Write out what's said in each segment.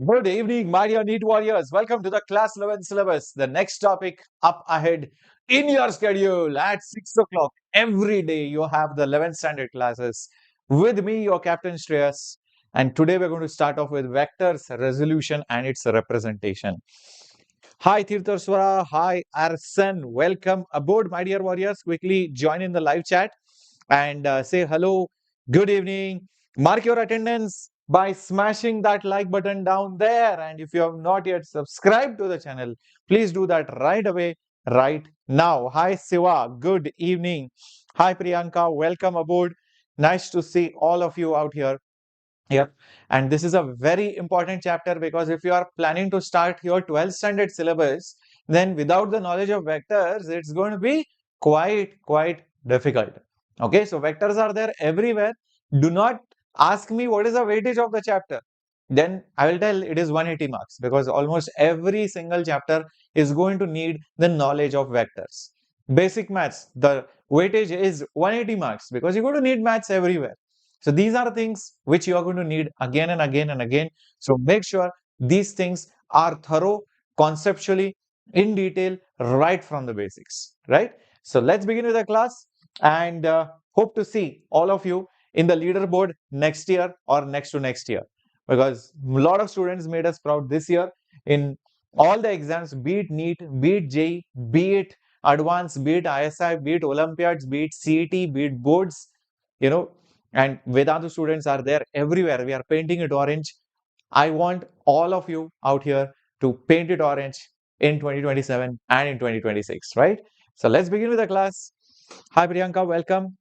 Good evening, my dear NEET warriors. Welcome to the Class 11 syllabus. The next topic up ahead in your schedule at 6 o'clock. Every day you have the 11th standard classes. With me, your Captain Shreyas. And today we're going to start off with vectors, resolution, and its representation. Hi, Tirthaswara. Hi, Arsan. Welcome aboard, my dear warriors. Quickly join in the live chat and say hello, good evening. Mark your attendance by smashing that like button down there. And if you have not yet subscribed to the channel, please do that right away, right now. Hi, Siva. Good evening. Hi, Priyanka. Welcome aboard. Nice to see all of you out here. Yep. And this is a very important chapter because if you are planning to start your 12th standard syllabus, then without the knowledge of vectors, it's going to be quite difficult. Okay, so vectors are there everywhere. Do not ask me what is the weightage of the chapter. Then I will tell it is 180 marks because almost every single chapter is going to need the knowledge of vectors. Basic maths, the weightage is 180 marks because you're going to need maths everywhere. So these are things which you are going to need again and again and again. So make sure these things are thorough, conceptually, in detail, right from the basics, right? So let's begin with the class and hope to see all of you in the leaderboard next year or next to next year because a lot of students made us proud this year in all the exams, be it NEET, be it JEE, be it advanced, be it ISI, be it Olympiads, be it CET, be it boards, you know, and Vedantu students are there everywhere. We are painting it orange. I want all of you out here to paint it orange in 2027 and in 2026, right? So let's begin with the class. Hi Priyanka, welcome.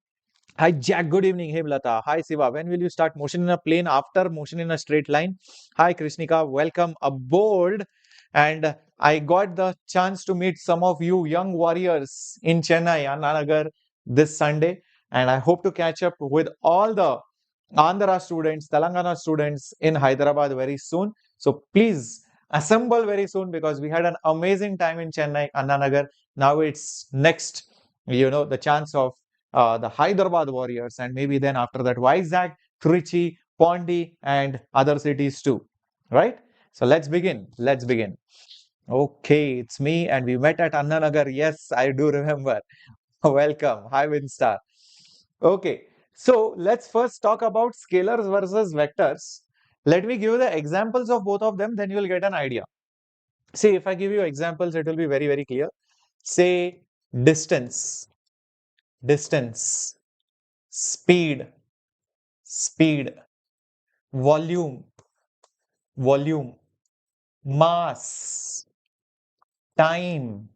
Hi Jack, good evening. Hey Lata. Hi Siva. When will you start motion in a plane after motion in a straight line? Hi Krishnika, welcome aboard. And I got the chance to meet some of you young warriors in Chennai, Annanagar this Sunday. And I hope to catch up with all the Andhra students, Telangana students in Hyderabad very soon. So please assemble very soon because we had an amazing time in Chennai, Annanagar. Now it's next, the chance of the Hyderabad Warriors, and maybe then after that, Vizag, Trichy, Pondi, and other cities too. Right? So let's begin. Let's begin. Okay, it's me, and we met at Annanagar. Yes, I do remember. Welcome. Hi, Winstar. Okay, so let's first talk about scalars versus vectors. Let me give you the examples of both of them, then you'll get an idea. See, if I give you examples, it will be very clear. Say distance, distance, speed, speed, volume, volume, mass, time,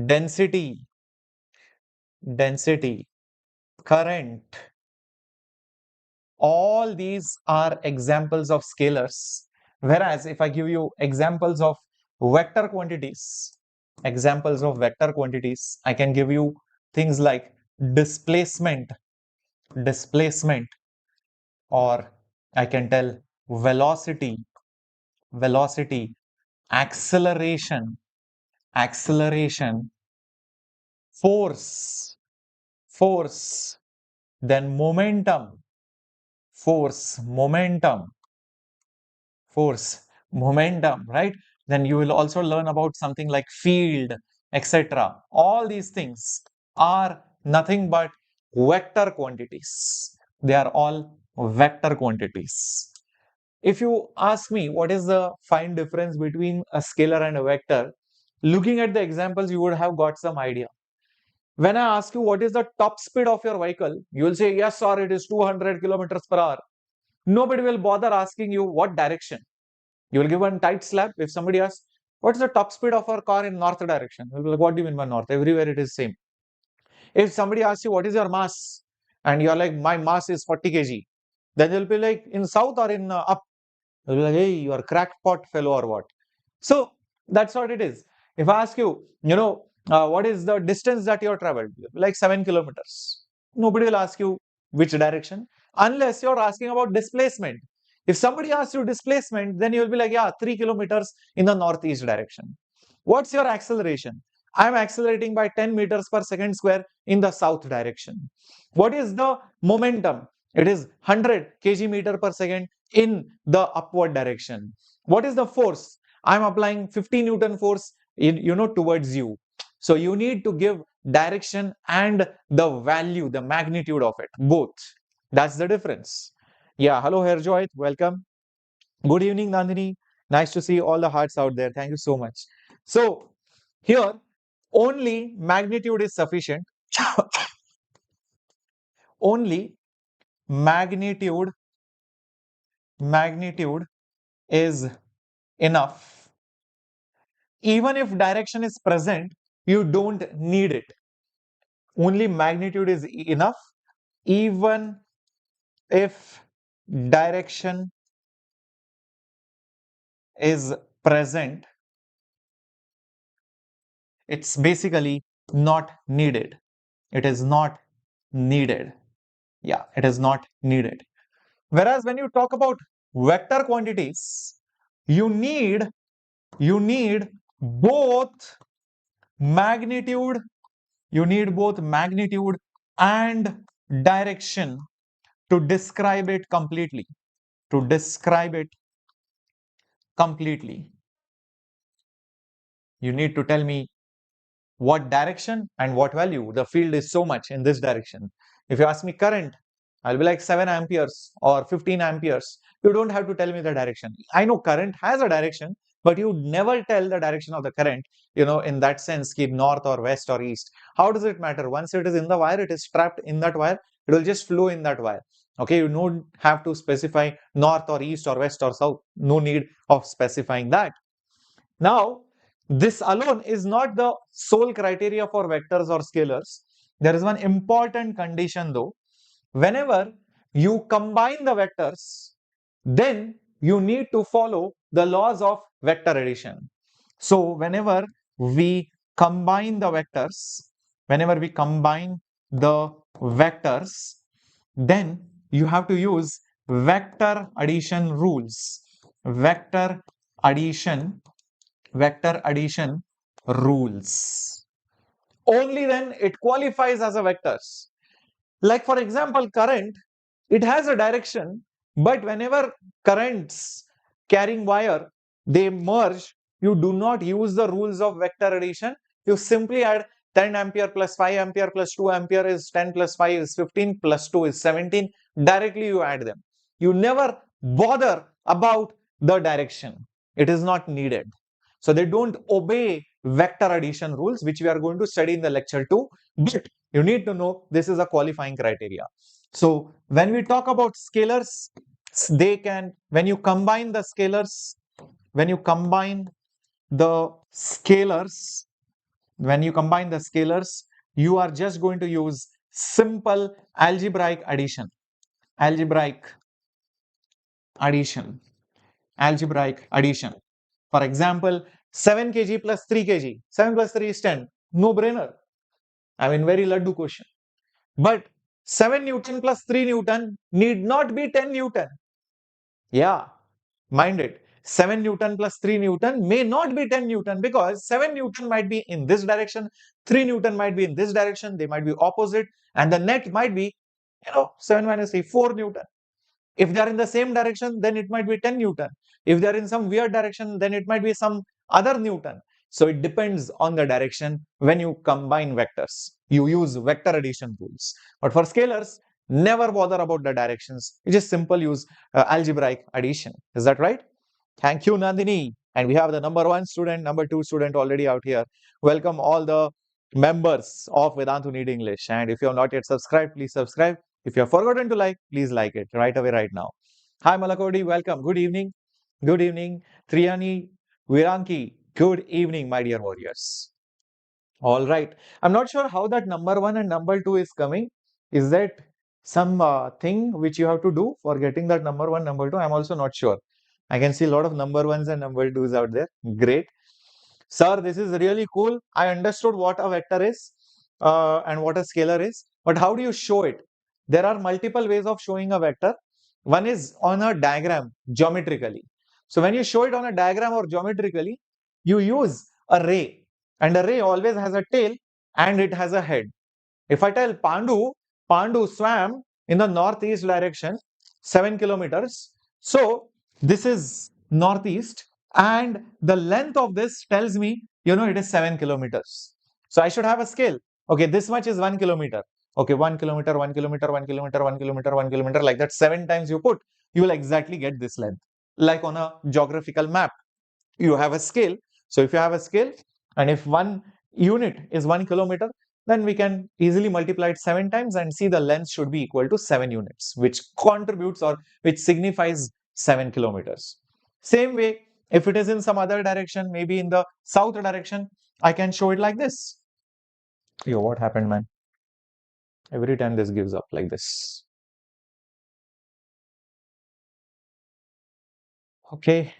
density, density, current. All these are examples of scalars. Whereas if I give you examples of vector quantities, I can give you things like displacement, displacement, or I can tell velocity, velocity, acceleration, acceleration, force, force, then momentum, force, momentum, force, momentum, right? Then you will also learn about something like field, etc. All these things are nothing but vector quantities. They are all vector quantities. If you ask me what is the fine difference between a scalar and a vector, looking at the examples, you would have got some idea. When I ask you what is the top speed of your vehicle, you will say, yes, sir, it is 200 kilometers per hour. Nobody will bother asking you what direction. You will give one tight slap. If somebody asks, what's the top speed of our car in north direction? You'll be like, what do you mean by north? Everywhere it is same. If somebody asks you, what is your mass? And you're like, my mass is 40 kg. Then you'll be like, in south or in up? You'll be like, hey, you are crackpot fellow or what? So that's what it is. If I ask you, what is the distance that you have traveled? Like 7 kilometers. Nobody will ask you which direction unless you're asking about displacement. If somebody asks you displacement, then you'll be like, yeah, 3 kilometers in the northeast direction. What's your acceleration? I'm accelerating by 10 meters per second square in the south direction. What is the momentum? It is 100 kg meter per second in the upward direction. What is the force? I'm applying 50 Newton force towards you. So you need to give direction and the value, the magnitude of it, both. That's the difference. Yeah, hello Herjoit, welcome. Good evening, Nandini. Nice to see all the hearts out there. Thank you so much. So here, only magnitude is sufficient. Only magnitude is enough. Even if direction is present, you don't need it. Only magnitude is enough. Even if direction is present, it's basically not needed. It is not needed. Yeah, it is not needed. Whereas when you talk about vector quantities, you need both magnitude, and direction to describe it completely. To describe it completely, you need to tell me what direction and what value. The field is so much in this direction. If you ask me current, I'll be like 7 amperes or 15 amperes. You don't have to tell me the direction. I know current has a direction, but you never tell the direction of the current, in that sense, keep north or west or east. How does it matter? Once it is in the wire, it is trapped in that wire, it will just flow in that wire. Okay, you don't have to specify north or east or west or south. No need of specifying that. Now, this alone is not the sole criteria for vectors or scalars. There is one important condition though. Whenever you combine the vectors, then you need to follow the laws of vector addition. So, whenever we combine the vectors, then you have to use vector addition rules. Vector addition rules. Only then it qualifies as a vectors. Like for example, current, it has a direction, but whenever currents carrying wire, they merge, you do not use the rules of vector addition. You simply add 10 ampere plus 5 ampere plus 2 ampere is 10 plus 5 is 15 plus 2 is 17. Directly you add them. You never bother about the direction. It is not needed. So they don't obey vector addition rules, which we are going to study in the lecture 2. But you need to know this is a qualifying criteria. So when we talk about scalars, when you combine the scalars, you are just going to use simple algebraic addition. For example, 7 kg plus 3 kg. 7 plus 3 is 10. No brainer. I mean, very laddu question. But 7 Newton plus 3 Newton need not be 10 Newton. Yeah, mind it. 7 Newton plus 3 Newton may not be 10 Newton because 7 Newton might be in this direction, 3 Newton might be in this direction, they might be opposite, and the net might be, 7 minus 3, 4 Newton. If they are in the same direction, then it might be 10 Newton. If they are in some weird direction, then it might be some other Newton. So it depends on the direction when you combine vectors. You use vector addition rules. But for scalars, never bother about the directions. You just simple use algebraic addition. Is that right? Thank you, Nandini. And we have the number 1 student, number 2 student already out here. Welcome all the members of Vedantu NEET English. And if you have not yet subscribed, please subscribe. If you have forgotten to like, please like it right away, right now. Hi, Malakodi. Welcome. Good evening. Good evening. Triyani Viranki. Good evening, my dear warriors. All right. I'm not sure how that number 1 and number 2 is coming. Is that some thing which you have to do for getting that number 1, number 2? I'm also not sure. I can see a lot of number 1s and number 2s out there. Great. Sir, this is really cool. I understood what a vector is and what a scalar is. But how do you show it? There are multiple ways of showing a vector. One is on a diagram, geometrically. So when you show it on a diagram or geometrically, you use a ray. And a ray always has a tail and it has a head. If I tell Pandu swam in the northeast direction 7 kilometers. So this is northeast, and the length of this tells me, it is 7 kilometers. So I should have a scale. Okay, this much is 1 kilometer. Okay, 1 kilometer, 1 kilometer, 1 kilometer, 1 kilometer, 1 kilometer, like that. 7 times you put, you will exactly get this length. Like on a geographical map, you have a scale. So if you have a scale, and if one unit is 1 kilometer, then we can easily multiply it 7 times and see the length should be equal to 7 units, which contributes or which signifies 7 kilometers. Same way, if it is in some other direction, maybe in the south direction, I can show it like this. Yo, what happened, man? Every time this gives up like this. Okay.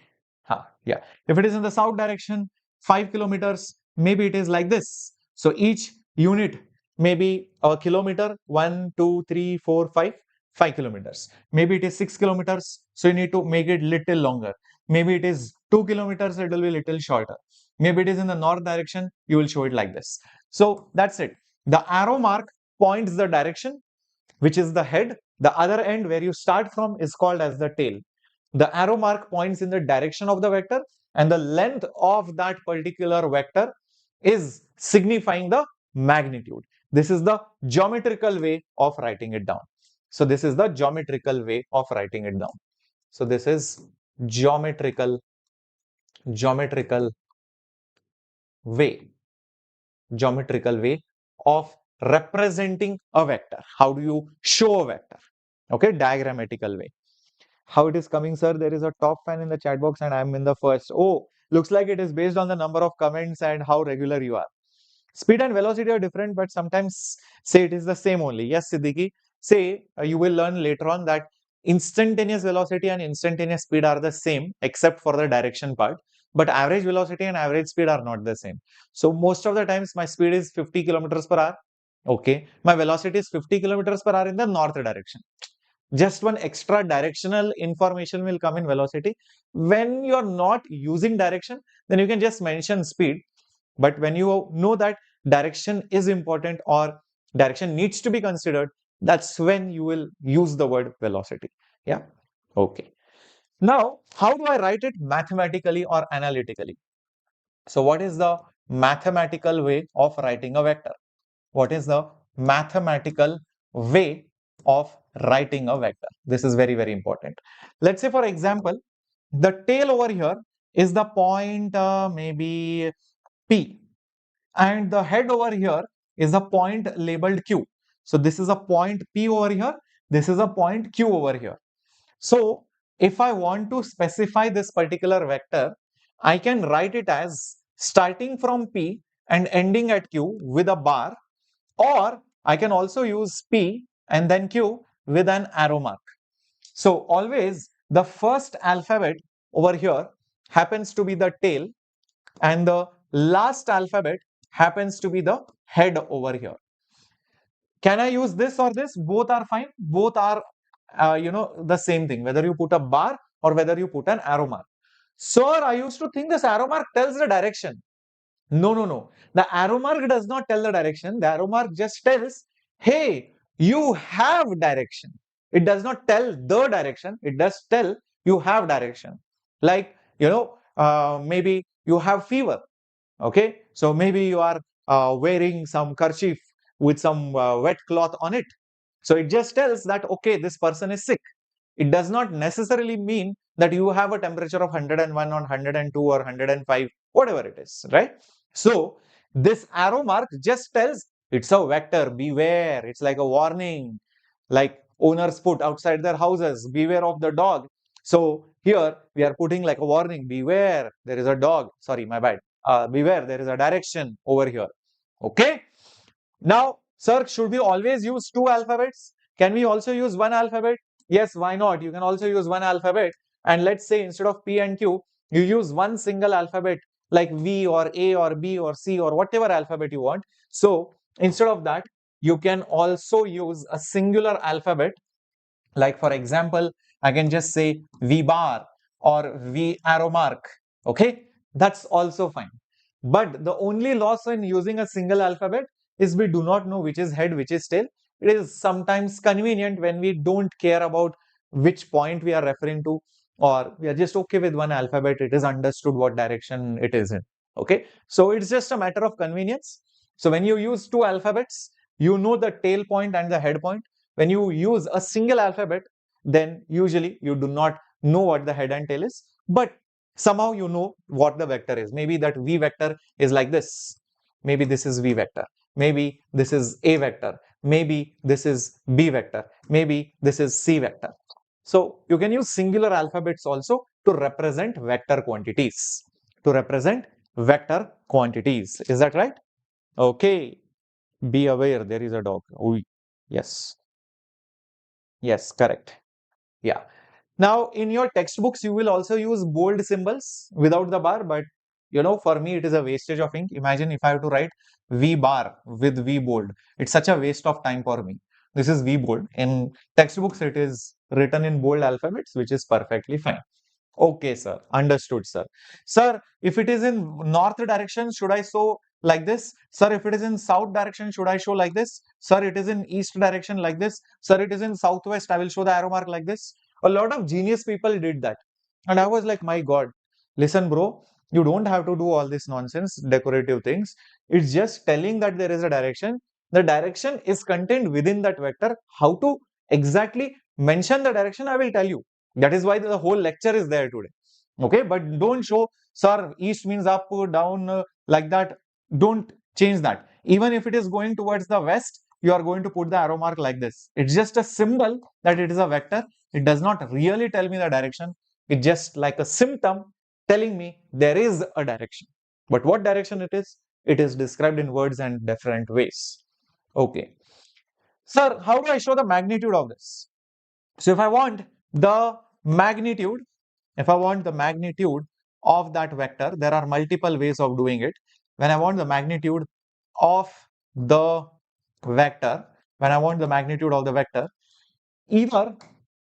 Yeah. If it is in the south direction, 5 kilometers, maybe it is like this. So each unit may be a kilometer, 1, 2, 3, 4, 5, 5 kilometers. Maybe it is 6 kilometers, so you need to make it little longer. Maybe it is 2 kilometers, it will be little shorter. Maybe it is in the north direction, you will show it like this. So that's it. The arrow mark points the direction, which is the head. The other end where you start from is called as the tail. The arrow mark points in the direction of the vector, and the length of that particular vector is signifying the magnitude. This is the geometrical way of writing it down. So this is the geometrical way of writing it down. So this is geometrical way, geometrical way of representing a vector. How do you show a vector? Okay, diagrammatical way. How it is coming, sir? There is a top fan in the chat box and I'm in the first. Oh, looks like it is based on the number of comments and how regular you are. Speed and velocity are different, but sometimes say it is the same only. Yes, Siddiqui. Say you will learn later on that instantaneous velocity and instantaneous speed are the same except for the direction part. But average velocity and average speed are not the same. So most of the times my speed is 50 kilometers per hour. Okay. My velocity is 50 kilometers per hour in the north direction. Just one extra directional information will come in velocity. When you are not using direction, then you can just mention speed. But when you know that direction is important or direction needs to be considered, that's when you will use the word velocity. Yeah. Okay. Now, how do I write it mathematically or analytically? So what is the mathematical way of writing a vector? What is the mathematical way of writing a vector? This is very, very important. Let's say, for example, the tail over here is the point maybe P, and the head over here is a point labeled Q. So this is a point P over here. This is a point Q over here. So if I want to specify this particular vector, I can write it as starting from P and ending at Q with a bar, or I can also use P and then Q with an arrow mark. So always the first alphabet over here happens to be the tail, and the last alphabet happens to be the head over here. Can I use this or this? Both are fine. Both are, the same thing, whether you put a bar or whether you put an arrow mark. Sir, I used to think this arrow mark tells the direction. No, no, no. The arrow mark does not tell the direction. The arrow mark just tells, hey, you have direction. It does not tell the direction. It does tell you have direction. Like, maybe you have fever. Okay. So maybe you are wearing some kerchief with some wet cloth on it. So it just tells that, okay, this person is sick. It does not necessarily mean that you have a temperature of 101 or 102 or 105, whatever it is, right? So this arrow mark just tells it's a vector, beware. It's like a warning, like owners put outside their houses, beware of the dog. So here we are putting like a warning, beware, there is a dog. Sorry, my bad. Beware, there is a direction over here. Okay. Now, sir, should we always use two alphabets? Can we also use one alphabet? Yes, why not? You can also use one alphabet. And let's say instead of P and Q, you use one single alphabet like V or A or B or C or whatever alphabet you want. So instead of that, you can also use a singular alphabet. Like for example, I can just say V bar or V arrow mark. Okay, that's also fine. But the only loss in using a single alphabet is we do not know which is head, which is tail. It is sometimes convenient when we don't care about which point we are referring to, or we are just okay with one alphabet, it is understood what direction it is in. Okay, so it's just a matter of convenience. So when you use two alphabets, you know the tail point and the head point. When you use a single alphabet, then usually you do not know what the head and tail is, but somehow you know what the vector is. Maybe that v vector is like this, maybe this is v vector, maybe this is a vector, maybe this is b vector, maybe this is c vector. So you can use singular alphabets also to represent vector quantities. To represent vector quantities. Is that right? Okay. Be aware there is a dog. Ooh. Yes. Yes, correct. Yeah. Now, in your textbooks, you will also use bold symbols without the bar, but for me, it is a wastage of ink. Imagine if I have to write V bar with V bold. It's such a waste of time for me. This is V bold. In textbooks, it is written in bold alphabets, which is perfectly fine. Okay, sir. Understood, sir. Sir, if it is in north direction, should I show like this? Sir, if it is in south direction, should I show like this? Sir, it is in east direction like this. Sir, it is in southwest. I will show the arrow mark like this. A lot of genius people did that. And I was like, my God, listen, bro, you don't have to do all this nonsense, decorative things. It's just telling that there is a direction. The direction is contained within that vector. How to exactly mention the direction, I will tell you. That is why the whole lecture is there today. Okay, but don't show, sir, east means up, down, like that. Don't change that. Even if it is going towards the west, you are going to put the arrow mark like this. It's just a symbol that it is a vector. It does not really tell me the direction. It's just like a symptom telling me there is a direction. But what direction it is described in words and different ways. Okay. Sir, how do I show the magnitude of this? So if I want the magnitude, if I want the magnitude of that vector, there are multiple ways of doing it. When I want the magnitude of the vector, when I want the magnitude of the vector, either,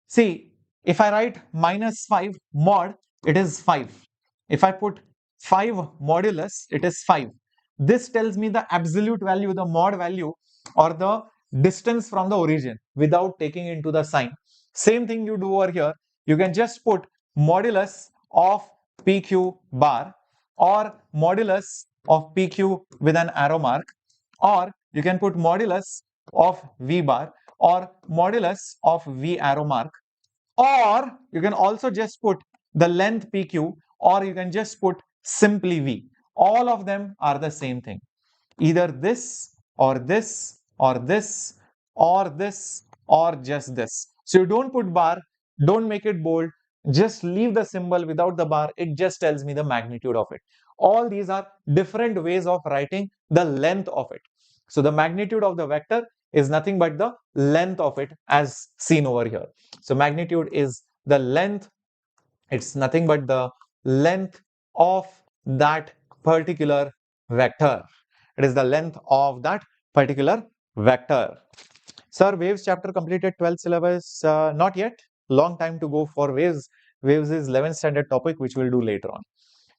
see, if I write -5 mod, it is 5. If I put 5 modulus, it is 5. This tells me the absolute value, the mod value, or the distance from the origin without taking into the sign. Same thing you do over here. You can just put modulus of PQ bar or modulus of PQ with an arrow mark, or you can put modulus of V bar or modulus of V arrow mark, or you can also just put the length PQ, or you can just put simply V. All of them are the same thing. Either this or this or this or this or just this. So you don't put bar, don't make it bold, just leave the symbol without the bar. It just tells me the magnitude of it. All these are different ways of writing the length of it. So the magnitude of the vector is nothing but the length of it as seen over here. So magnitude is the length. It's nothing but the length of that particular vector. It is the length of that particular vector. Sir, waves chapter completed 12th syllabus? Not yet. Long time to go for waves. Waves is 11th standard topic, which we'll do later on.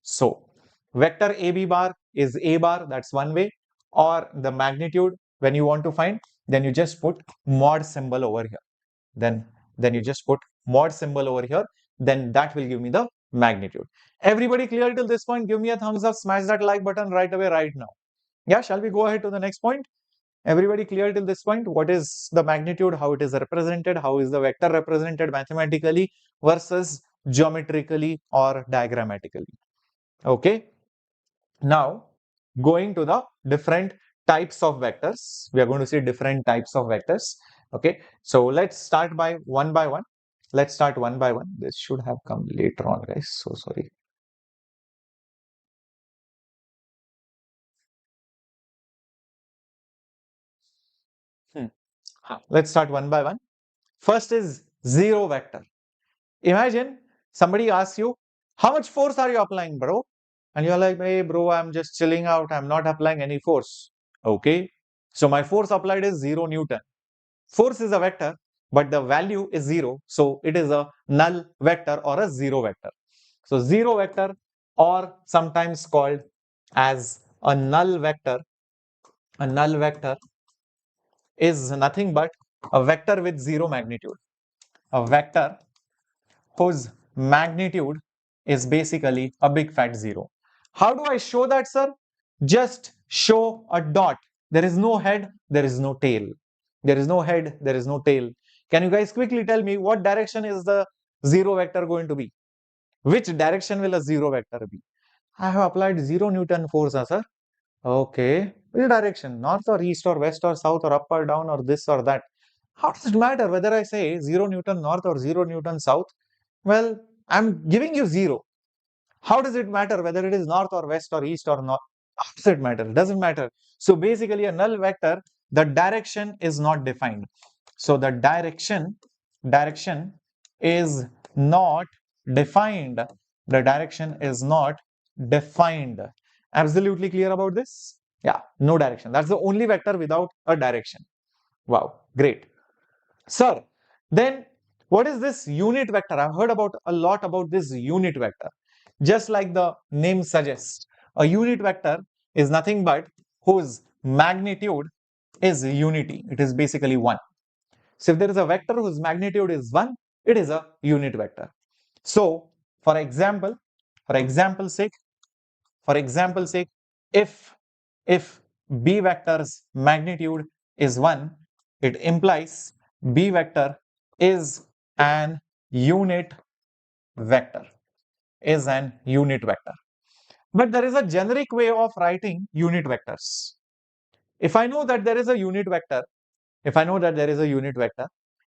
So, vector AB bar is A bar, that's one way. Or the magnitude, when you want to find, then you just put mod symbol over here. Then you just put mod symbol over here. Then that will give me the magnitude. Everybody clear till this point? Give me a thumbs up, smash that like button right away, right now. Yeah, shall we go ahead to the next point? Everybody clear till this point? What is the magnitude? How it is represented? How is the vector represented mathematically versus geometrically or diagrammatically? Okay. Now, going to the different types of vectors. We are going to see different types of vectors. Okay. So let's start by one by one. Let's start one by one. This should have come later on, guys. So sorry. Let's start one by one. First is zero vector. Imagine somebody asks you, how much force are you applying, bro? And you're like, hey, bro, I'm just chilling out. I'm not applying any force. Okay. So my force applied is 0 Newton. Force is a vector, but the value is 0. So it is a null vector or a zero vector. So zero vector, or sometimes called as a null vector is nothing but a vector with zero magnitude. A vector whose magnitude is basically a big fat 0. How do I show that, sir? Just show a dot. There is no head, there is no tail. There is no head, there is no tail. Can you guys quickly tell me what direction is the 0 vector going to be? Which direction will a 0 vector be? I have applied 0 Newton force, sir. Okay. Which direction? North or east or west or south or up or down or this or that? How does it matter whether I say 0 Newton north or 0 Newton south? Well, I'm giving you 0. How does it matter whether it is north or west or east or north? How does it matter? It doesn't matter. So basically a null vector, the direction is not defined. So the direction is not defined. The direction is not defined. Absolutely clear about this? Yeah, no direction. That's the only vector without a direction. Wow, great. Sir, then what is this unit vector? I've heard about a lot about this unit vector. Just like the name suggests, a unit vector is nothing but whose magnitude is unity. It is basically 1. So if there is a vector whose magnitude is 1, it is a unit vector. So for example, for example sake, if b vector's magnitude is 1, it implies b vector is an unit vector, But there is a generic way of writing unit vectors. If I know that there is a unit vector,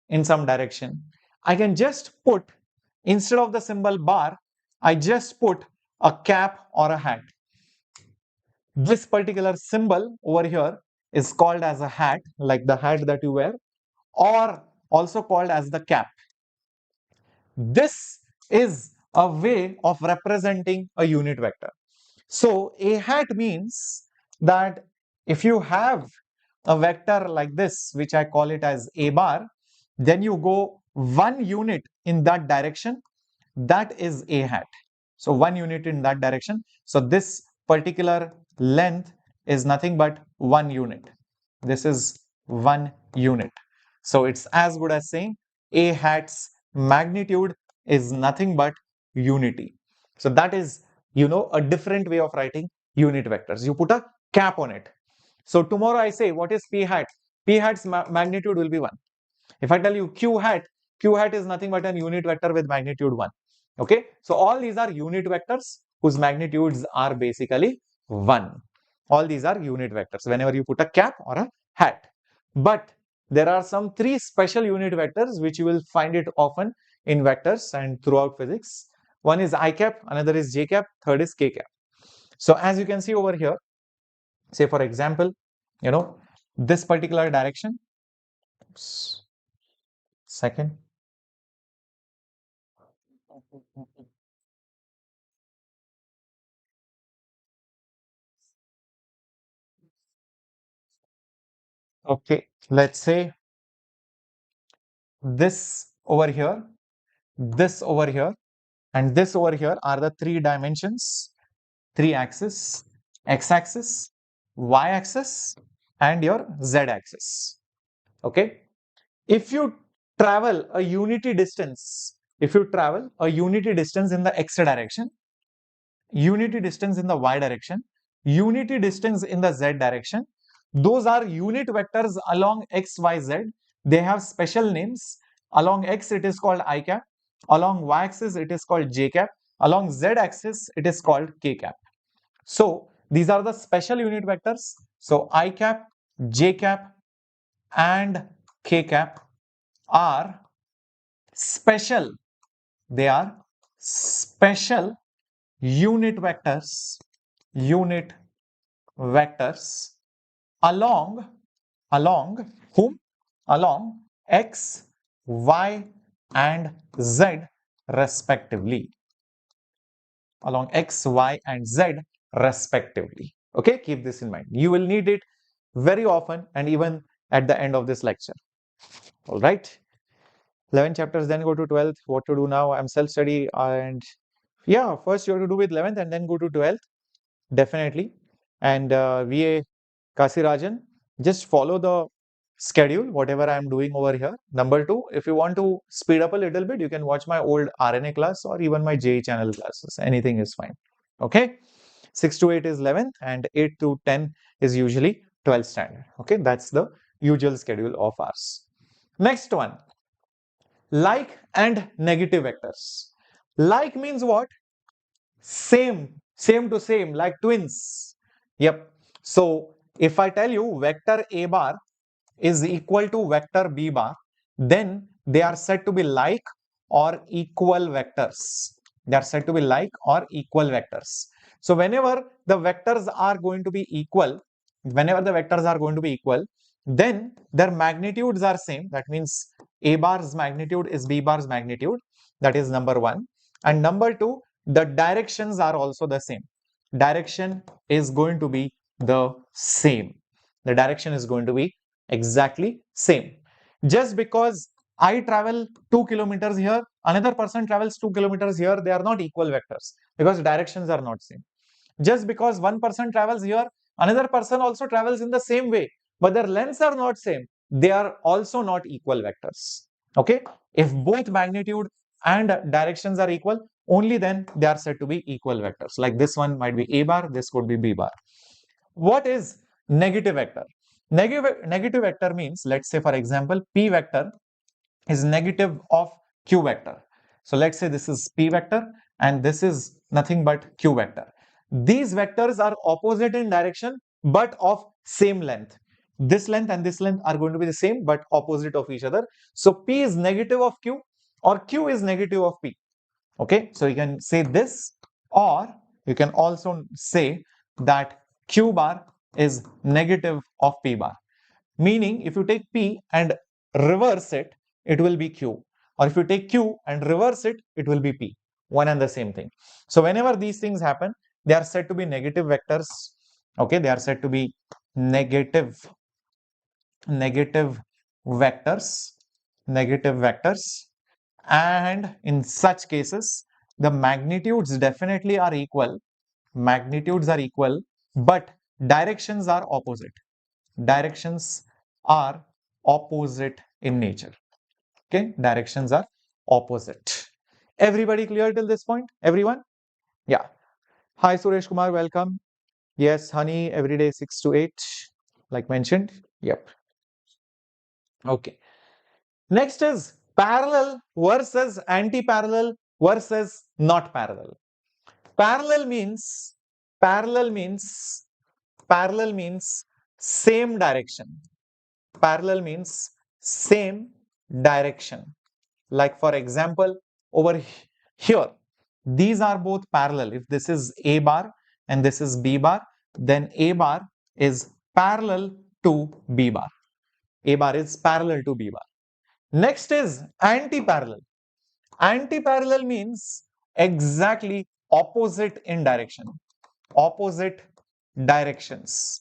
in some direction, I can just put, instead of the symbol bar, I just put a cap or a hat. This particular symbol over here is called as a hat, like the hat that you wear, or also called as the cap. This is a way of representing a unit vector. So a hat means that if you have a vector like this, which I call it as a bar, then you go 1 unit in that direction, that is a hat. So 1 unit in that direction. So this particular length is nothing but 1 unit. This is 1 unit. So it's as good as saying a hat's magnitude is nothing but unity. So that is, a different way of writing unit vectors. You put a cap on it. So tomorrow I say, what is p hat? P hat's magnitude will be 1. If I tell you q hat is nothing but a unit vector with magnitude 1. Okay, so all these are unit vectors whose magnitudes are basically 1. All these are unit vectors whenever you put a cap or a hat. But there are some 3 special unit vectors which you will find it often in vectors and throughout physics. One is I cap, another is j cap, third is k cap. So as you can see over here, say for example, this particular direction, second, okay, let's say this over here, this over here, and this over here are the 3 dimensions, 3 axes, x-axis, y-axis, and your z-axis. Okay, if you travel a unity distance, in the x direction, unity distance in the y direction, unity distance in the z direction, those are unit vectors along x, y, z. They have special names. Along x it is called I cap, along y axis it is called j cap, along z axis it is called k cap. So these are the special unit vectors. So I cap, j cap, and k cap are special. They are special unit vectors along whom? Along x, y, and z respectively. Along x, y, and z respectively. Okay, keep this in mind. You will need it very often and even at the end of this lecture. All right. 11 chapters, then go to 12th. What to do now? I'm self-study, and yeah, first you have to do with 11th and then go to 12th. Definitely. And VA Kasirajan, just follow the schedule, whatever I'm doing over here. Number two, if you want to speed up a little bit, you can watch my old RNA class or even my JE channel classes. Anything is fine. Okay. 6 to 8 is 11th and 8 to 10 is usually 12th standard. Okay. That's the usual schedule of ours. Next one, like and negative vectors. Like means what? Same to same, like twins. Yep. So if I tell you vector A bar is equal to vector B bar, then they are said to be like or equal vectors. They are said to be like or equal vectors. So whenever the vectors are going to be equal, then their magnitudes are same. That means A bar's magnitude is B bar's magnitude. That is number one. And number two, the directions are also the same. Direction is going to be the same. The direction is going to be exactly same. Just because I travel 2 kilometers here, another person travels 2 kilometers here, they are not equal vectors because directions are not same. Just because one person travels here, another person also travels in the same way, but their lengths are not same, they are also not equal vectors. Okay, if both magnitude and directions are equal, only then they are said to be equal vectors. Like this one might be A bar, this could be B bar. What is negative vector? Negative vector means, let's say for example, P vector is negative of Q vector. So let's say this is P vector and this is nothing but Q vector. These vectors are opposite in direction but of same length. This length and this length are going to be the same but opposite of each other. So P is negative of Q or Q is negative of P. Okay, so you can say this, or you can also say that Q bar is negative of P bar. Meaning, if you take P and reverse it, it will be Q. Or if you take Q and reverse it, it will be P. One and the same thing. So whenever these things happen, they are said to be negative vectors. Okay, they are said to be negative vectors. Negative vectors. And in such cases, the magnitudes definitely are equal. Magnitudes are equal, but directions are opposite. Directions are opposite in nature. Okay, directions are opposite. Everybody clear till this point? Everyone? Yeah. Hi, Suresh Kumar, welcome. Yes, honey, every day 6 to 8, like mentioned. Yep. Okay. Next is parallel versus anti-parallel versus not parallel. Parallel means, parallel means, parallel means same direction. Parallel means same direction. Like for example, over here, these are both parallel. If this is A bar and this is B bar, then A bar is parallel to B bar. A bar is parallel to B bar. Next is anti-parallel. Anti-parallel means exactly opposite in direction. Opposite directions.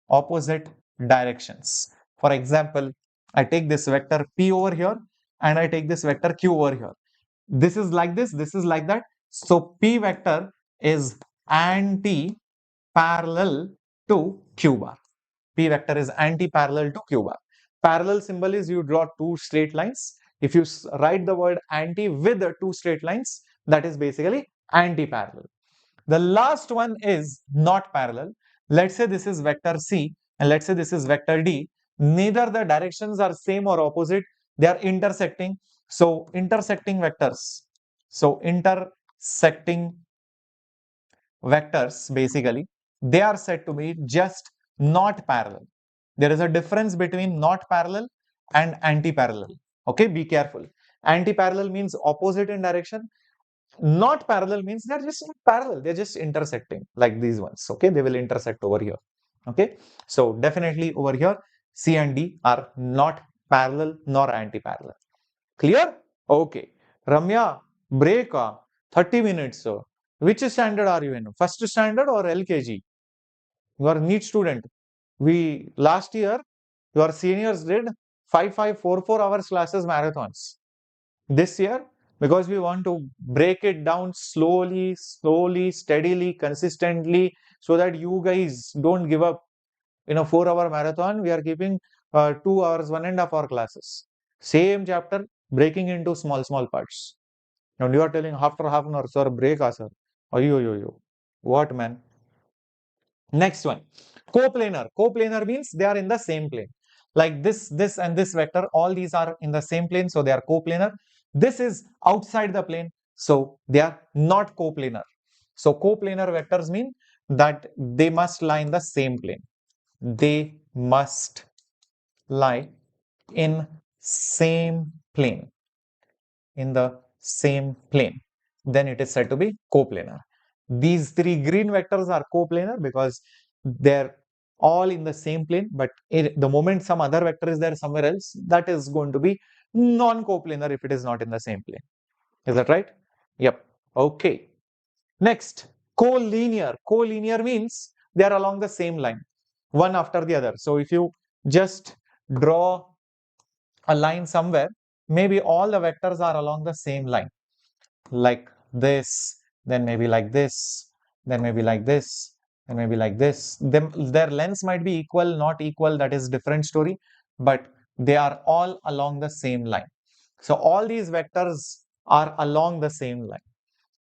Opposite directions. For example, I take this vector P over here and I take this vector Q over here. This is like this is like that. So P vector is anti-parallel to Q bar. P vector is anti-parallel to Q bar. Parallel symbol is you draw two straight lines. If you write the word anti with two straight lines, that is basically anti-parallel. The last one is not parallel. Let's say this is vector C and let's say this is vector D. Neither the directions are same or opposite. They are intersecting. So intersecting vectors. So intersecting vectors, basically, they are said to be just not parallel. There is a difference between not parallel and anti-parallel. Okay, be careful. Anti-parallel means opposite in direction. Not parallel means they're just not parallel. They're just intersecting like these ones. Okay, they will intersect over here. Okay, so definitely over here, C and D are not parallel nor anti-parallel. Clear? Okay. Ramya, break 30 minutes. Which standard are you in? First standard or LKG? You are a NEET student. We last year, your seniors did 5 hours classes marathons. This year, because we want to break it down slowly, steadily, consistently, so that you guys don't give up in a 4-hour marathon. We are keeping 2 hours, 1.5 hour classes. Same chapter breaking into small, small parts. And you are telling after half an hour, sir, break, sir. Ayo, yo, yo. What, man? Next one, coplanar. Coplanar means they are in the same plane. Like this and this vector, all these are in the same plane, so they are coplanar. This is outside the plane, so they are not coplanar. So coplanar vectors mean that they must lie in the same plane. They must lie in same plane, in the same plane. Then it is said to be coplanar. These three green vectors are coplanar because they're all in the same plane, but the moment some other vector is there somewhere else, that is going to be non-coplanar if it is not in the same plane. Is that right? Yep. Okay. Next, collinear. Collinear means they are along the same line, one after the other. So if you just draw a line somewhere, maybe all the vectors are along the same line, like this, then maybe like this, then maybe like this, and maybe like this. Their lengths might be equal, not equal, that is different story, but they are all along the same line. So all these vectors are along the same line.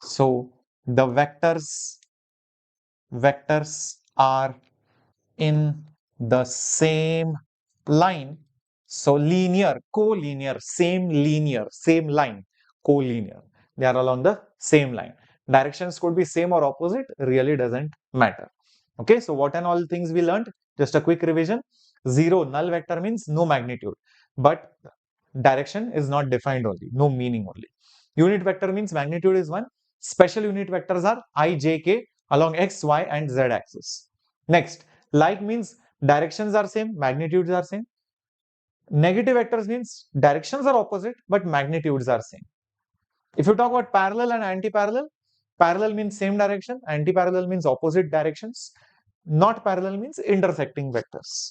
So the vectors are in the same line. So linear, collinear, same line, collinear. They are along the same line. Directions could be same or opposite, really doesn't matter. Okay, so what and all things we learned? Just a quick revision. Zero, null vector means no magnitude, but direction is not defined only, no meaning only. Unit vector means magnitude is 1. Special unit vectors are I, j, k along x, y and z axis. Next, like means directions are same, magnitudes are same. Negative vectors means directions are opposite, but magnitudes are same. If you talk about parallel and anti-parallel, parallel means same direction, anti-parallel means opposite directions. Not parallel means intersecting vectors.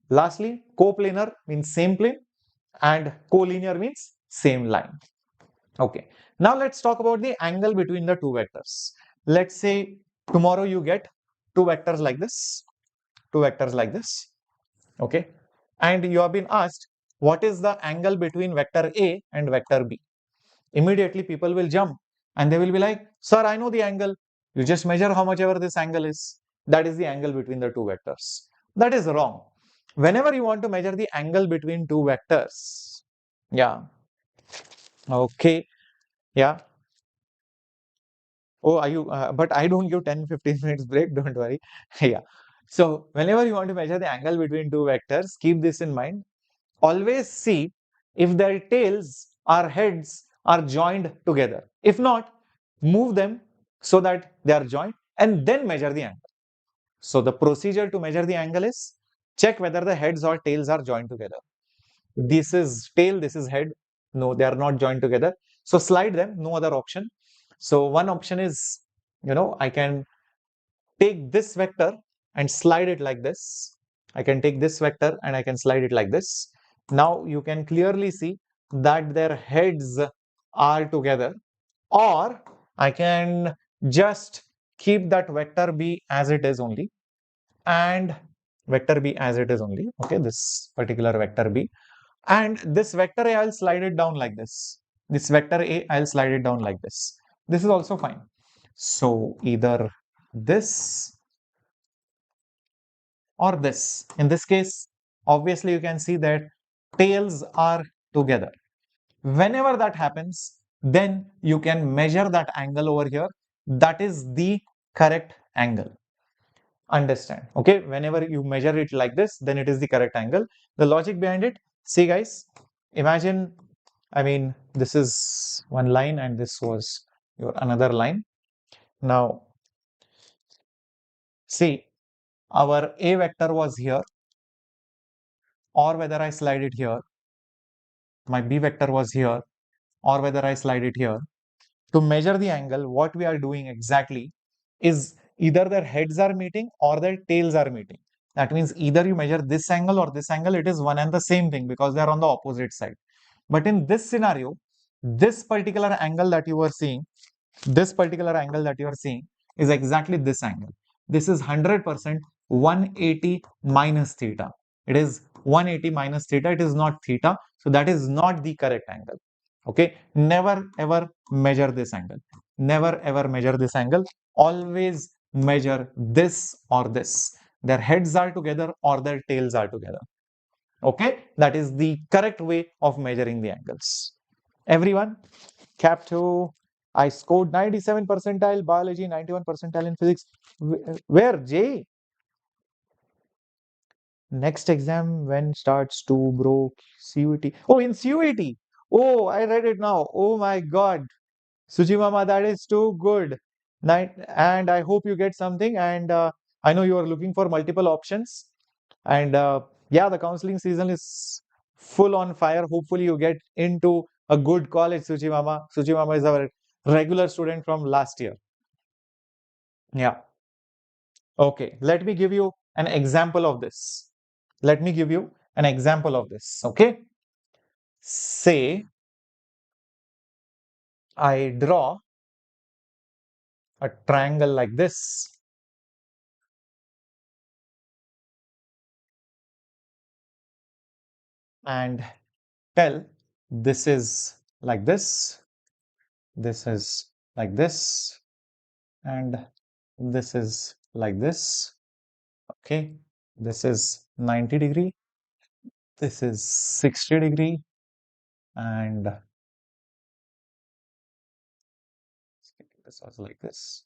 Lastly, coplanar means same plane and collinear means same line. Okay, now let's talk about the angle between the two vectors. Let's say tomorrow you get two vectors like this, okay, and you have been asked what is the angle between vector A and vector B. Immediately people will jump and they will be like, sir, I know the angle. You just measure how much ever this angle is. That is the angle between the two vectors. That is wrong. Whenever you want to measure the angle between two vectors, yeah, okay, yeah. Oh, are you, but I don't give 10-15 minutes break, don't worry. Yeah. So whenever you want to measure the angle between two vectors, keep this in mind. Always see if their tails or heads are joined together. If not, move them so that they are joined and then measure the angle. So the procedure to measure the angle is check whether the heads or tails are joined together. This is tail, this is head. No, they are not joined together. So slide them, no other option. So one option is, I can take this vector and slide it like this. I can take this vector and I can slide it like this. Now you can clearly see that their heads are together, or I can just keep that vector B as it is only and vector B as it is only. Okay, this particular vector B, and this vector A, I'll slide it down like this. This vector A, I'll slide it down like this. This is also fine. So either this or this. In this case, obviously you can see that tails are together. Whenever that happens, then you can measure that angle over here. That is the correct angle. Understand? Okay, whenever you measure it like this, then it is the correct angle. The logic behind it, see guys, imagine, this is one line and this was your another line. Now, see, our A vector was here, or whether I slide it here, my B vector was here, or whether I slide it here. To measure the angle, what we are doing exactly is either their heads are meeting or their tails are meeting. That means either you measure this angle or this angle, it is one and the same thing because they are on the opposite side. But in this scenario, this particular angle that you are seeing, is exactly this angle. This is 100% 180 minus theta. It is 180 minus theta. It is not theta. So that is not the correct angle. Okay. Never ever measure this angle. Never ever measure this angle. Always measure this or this. Their heads are together or their tails are together. Okay. That is the correct way of measuring the angles. Everyone, Cap 2, I scored 97 percentile, biology 91 percentile in physics. Where, J? Next exam when starts to bro? CUT. Oh, in CUT. Oh, I read it now. Oh my God. Suji Mama, that is too good. And I hope you get something. And I know you are looking for multiple options. And yeah, the counseling season is full on fire. Hopefully, you get into a good college, Suji Mama. Suji Mama is our regular student from last year. Yeah. Okay. Let me give you an example of this. Let me give you an example of this. Okay. Say I draw a triangle like this. And tell this is like this is like this, and this is like this. Okay, this is 90-degree, this is 60-degree, and this was like this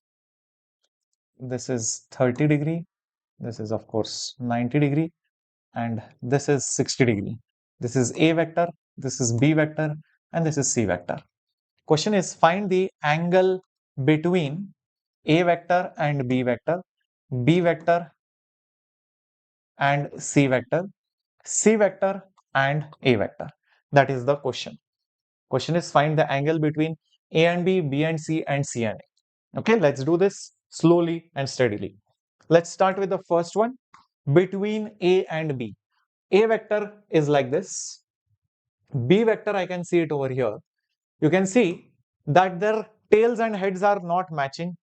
is 30-degree, this is of course 90-degree, and this is 60-degree. This is A vector, this is B vector, and this is C vector. Question is, find the angle between A vector and B vector, B vector and C vector, C vector and A vector. That is the question. Question is, find the angle between A and B, B and C, and C and A. Okay, let's do this slowly and steadily. Let's start with the first one, between A and B. A vector is like this. B vector, I can see it over here. You can see that their tails and heads are not matching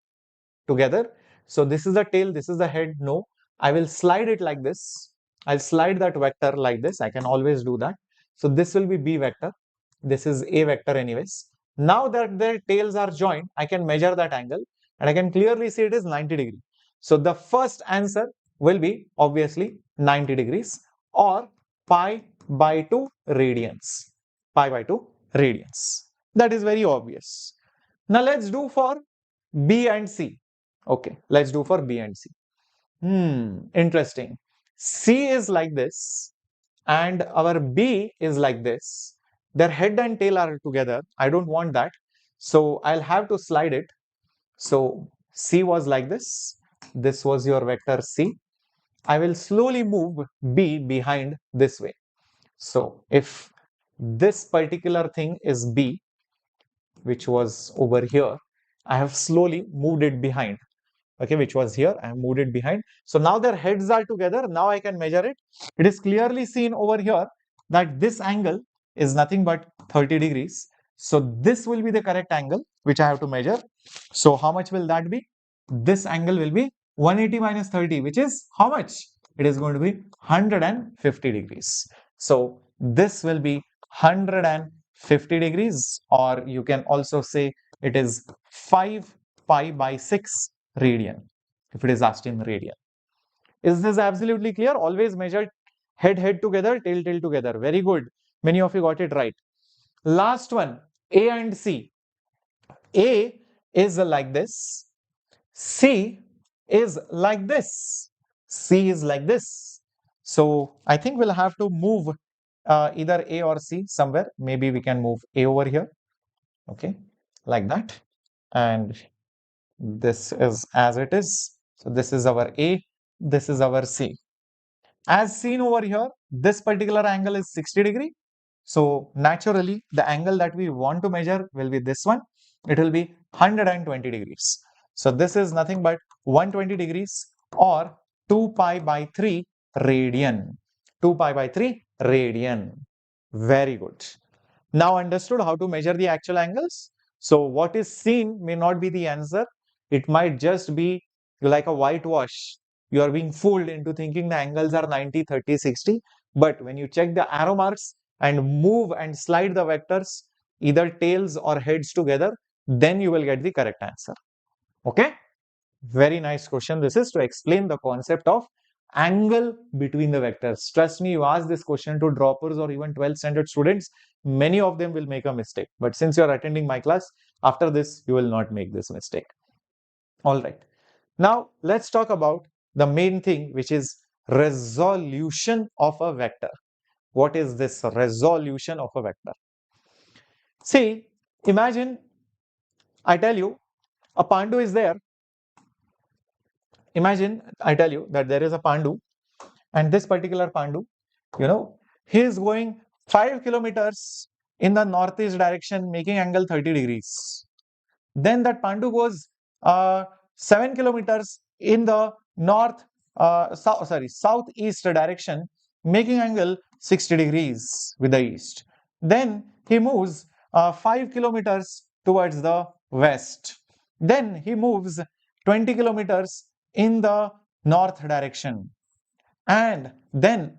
together. So this is the tail, this is the head. No, I will slide it like this. I'll slide that vector like this. I can always do that. So this will be B vector. This is A vector anyways. Now that their tails are joined, I can measure that angle and I can clearly see it is 90 degree. So the first answer will be obviously 90 degrees or pi by 2 radians. Pi by 2 radians. That is very obvious. Now let's do for B and C. Okay, let's do for B and C. Interesting. C is like this and our B is like this. Their head and tail are together. I don't want that. So I'll have to slide it. So C was like this. This was your vector C. I will slowly move B behind this way. So if this particular thing is B, which was over here, I have slowly moved it behind. Okay, which was here, I have moved it behind. So now their heads are together. Now I can measure it. It is clearly seen over here that this angle is nothing but 30 degrees. So this will be the correct angle which I have to measure. So how much will that be? This angle will be 180 minus 30, which is how much? It is going to be 150 degrees. So this will be 150 degrees, or you can also say it is 5 pi by 6 radian if it is asked in radian. Is this absolutely clear? Always measure head together, tail together. Very good. Many of you got it right. Last one, A and C. A is like this. C is like this. C is like this. So I think we'll have to move either A or C somewhere. Maybe we can move A over here. Okay, like that. And this is as it is. So this is our A, this is our C. As seen over here, this particular angle is 60 degree. So naturally, the angle that we want to measure will be this one. It will be 120 degrees. So this is nothing but 120 degrees or 2 pi by 3 radian. 2 pi by 3 radian. Very good. Now understood how to measure the actual angles. So what is seen may not be the answer. It might just be like a whitewash. you are being fooled into thinking the angles are 90, 30, 60. But when you check the arrow marks and move and slide the vectors, either tails or heads together, then you will get the correct answer. Okay? Very nice question. This is to explain the concept of angle between the vectors. Trust me, you ask this question to droppers or even 12th standard students, many of them will make a mistake. But since you are attending my class, after this, you will not make this mistake. All right. Now, let's talk about the main thing, which is resolution of a vector. What is this resolution of a vector? See, imagine I tell you a Pandu is there. Imagine I tell you that there is a Pandu, and this particular Pandu, he is going 5 kilometers in the northeast direction, making angle 30 degrees. Then that Pandu goes 7 kilometers in the southeast direction, making angle 60 degrees with the east. Then he moves 5 kilometers towards the west. Then he moves 20 kilometers in the north direction, and then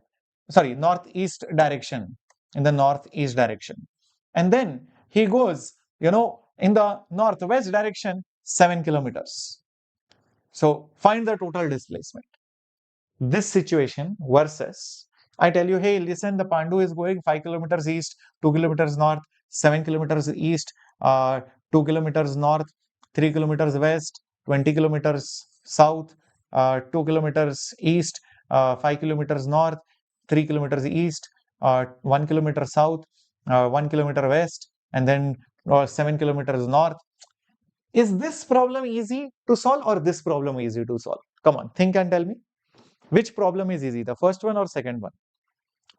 northeast direction, in the northeast direction, and then he goes in the northwest direction 7 kilometers. So find the total displacement. This situation versus I tell you, hey, listen, the Pandu is going 5 kilometers east, 2 kilometers north, 7 kilometers east, 2 kilometers north, 3 kilometers west, 20 kilometers south, 2 kilometers east, 5 kilometers north, 3 kilometers east, 1 kilometer south, 1 kilometer west, and then 7 kilometers north. Is this problem easy to solve or this problem easy to solve? Come on, think and tell me. Which problem is easy, the first one or second one?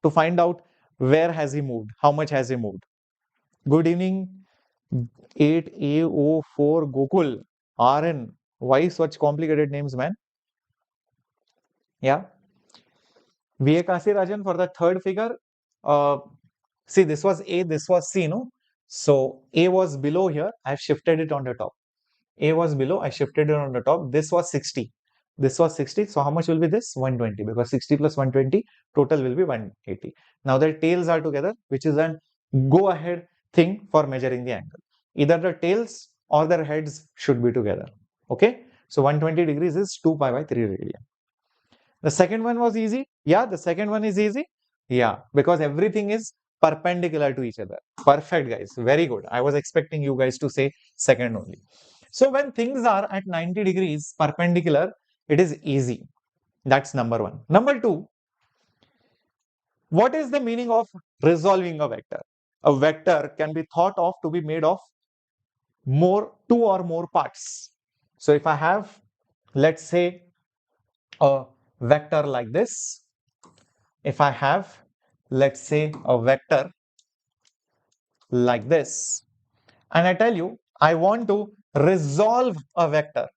To find out where has he moved, how much has he moved. Good evening, 8AO4 Gokul, RN. Why such complicated names, man? Yeah. VA Kasirajan for the third figure. See, this was A, this was C, no? So A was below here, I've shifted it on the top. A was below, I shifted it on the top. This was 60. This was 60. So how much will be this? 120, because 60 plus 120, total will be 180. Now their tails are together, which is an go ahead thing for measuring the angle. Either the tails or their heads should be together. Okay. So 120 degrees is 2 pi by 3 radian. The second one was easy. Yeah, the second one is easy. Yeah, because everything is perpendicular to each other. Perfect, guys. Very good. I was expecting you guys to say second only. So when things are at 90 degrees perpendicular, it is easy. That's number one. Number two, what is the meaning of resolving a vector? A vector can be thought of to be made of two or more parts. So if I have, let's say, a vector like this, if I have, let's say, a vector like this, and I tell you, I want to resolve a vector,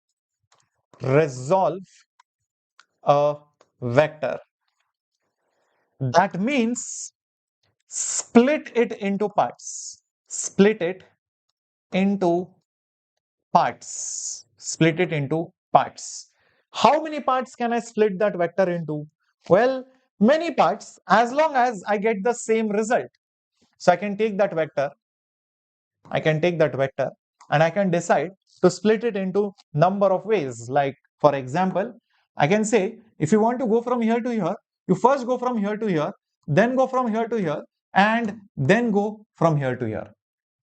that means split it into parts, split it into parts. How many parts can I split that vector into? Well, many parts, as long as I get the same result. So I can take that vector, and I can decide to split it into number of ways. Like, for example, I can say, if you want to go from here to here, you first go from here to here, then go from here to here, and then go from here to here.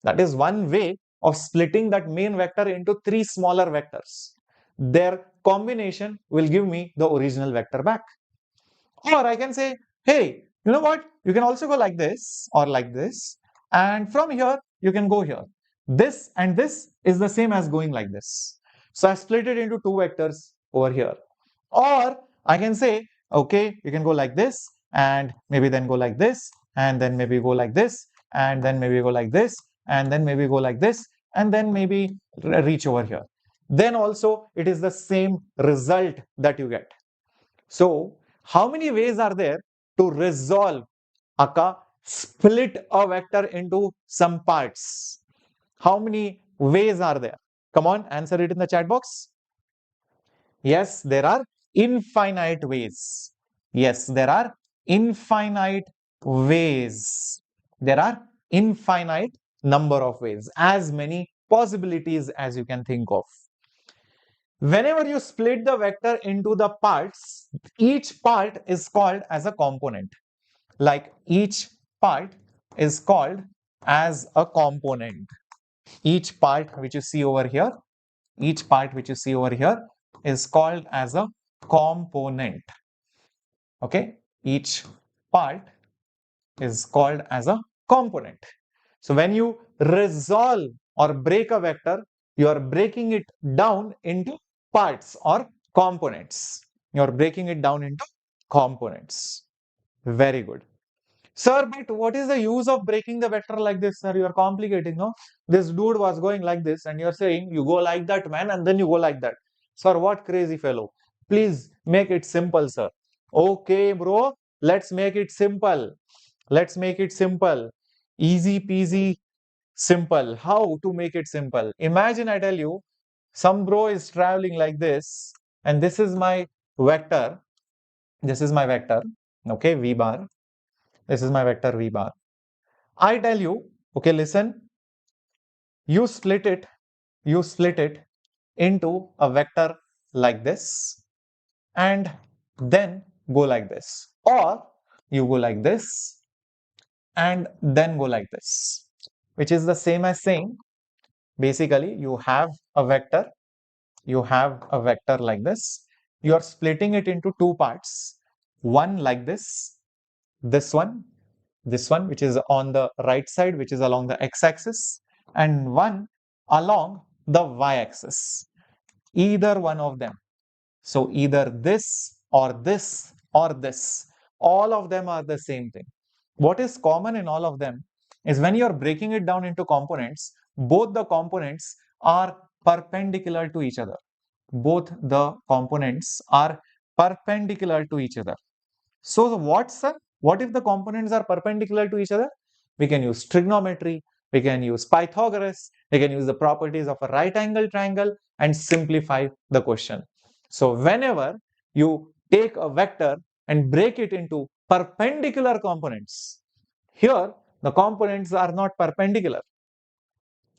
That is one way of splitting that main vector into three smaller vectors. Their combination will give me the original vector back. Or I can say, hey, you know what? You can also go like this or like this. And from here, you can go here. This and this is the same as going like this. So I split it into two vectors over here. Or I can say, okay, you can go like this and maybe then go like this and then maybe go like this and then maybe go like this and then maybe go like this and then maybe reach over here. Then also it is the same result that you get. So how many ways are there to resolve split a vector into some parts? How many ways are there? Come on, answer it in the chat box. Yes, there are infinite ways. Yes, there are infinite ways. There are infinite number of ways, as many possibilities as you can think of. Whenever you split the vector into the parts, each part is called as a component. Like each part is called as a component. Each part which you see over here, each part which you see over here is called as a component. Okay, each part is called as a component. So when you resolve or break a vector, you are breaking it down into parts or components. You are breaking it down into components. Very good. Sir, but what is the use of breaking the vector like this, sir? You are complicating, no? This dude was going like this, and you're saying you go like that, man, and then you go like that. Sir, what crazy fellow? Please make it simple, sir. Okay, bro, let's make it simple. Let's make it simple. Easy peasy, simple. How to make it simple? Imagine I tell you, some bro is traveling like this, and this is my vector. This is my vector. Okay, V bar. This is my vector V bar. I tell you, okay, listen, you split it into a vector like this, and then go like this. Or you go like this, and then go like this, which is the same as saying, basically, you have a vector like this. You are splitting it into two parts, one like this one, this one, which is on the right side, which is along the x-axis, and one along the y-axis, either one of them. So either this or this or this, all of them are the same thing. What is common in all of them is when you are breaking it down into components, both the components are perpendicular to each other. Both the components are perpendicular to each other. So what, sir? What if the components are perpendicular to each other? We can use trigonometry, we can use Pythagoras, we can use the properties of a right angle triangle and simplify the question. So whenever you take a vector and break it into perpendicular components, here the components are not perpendicular.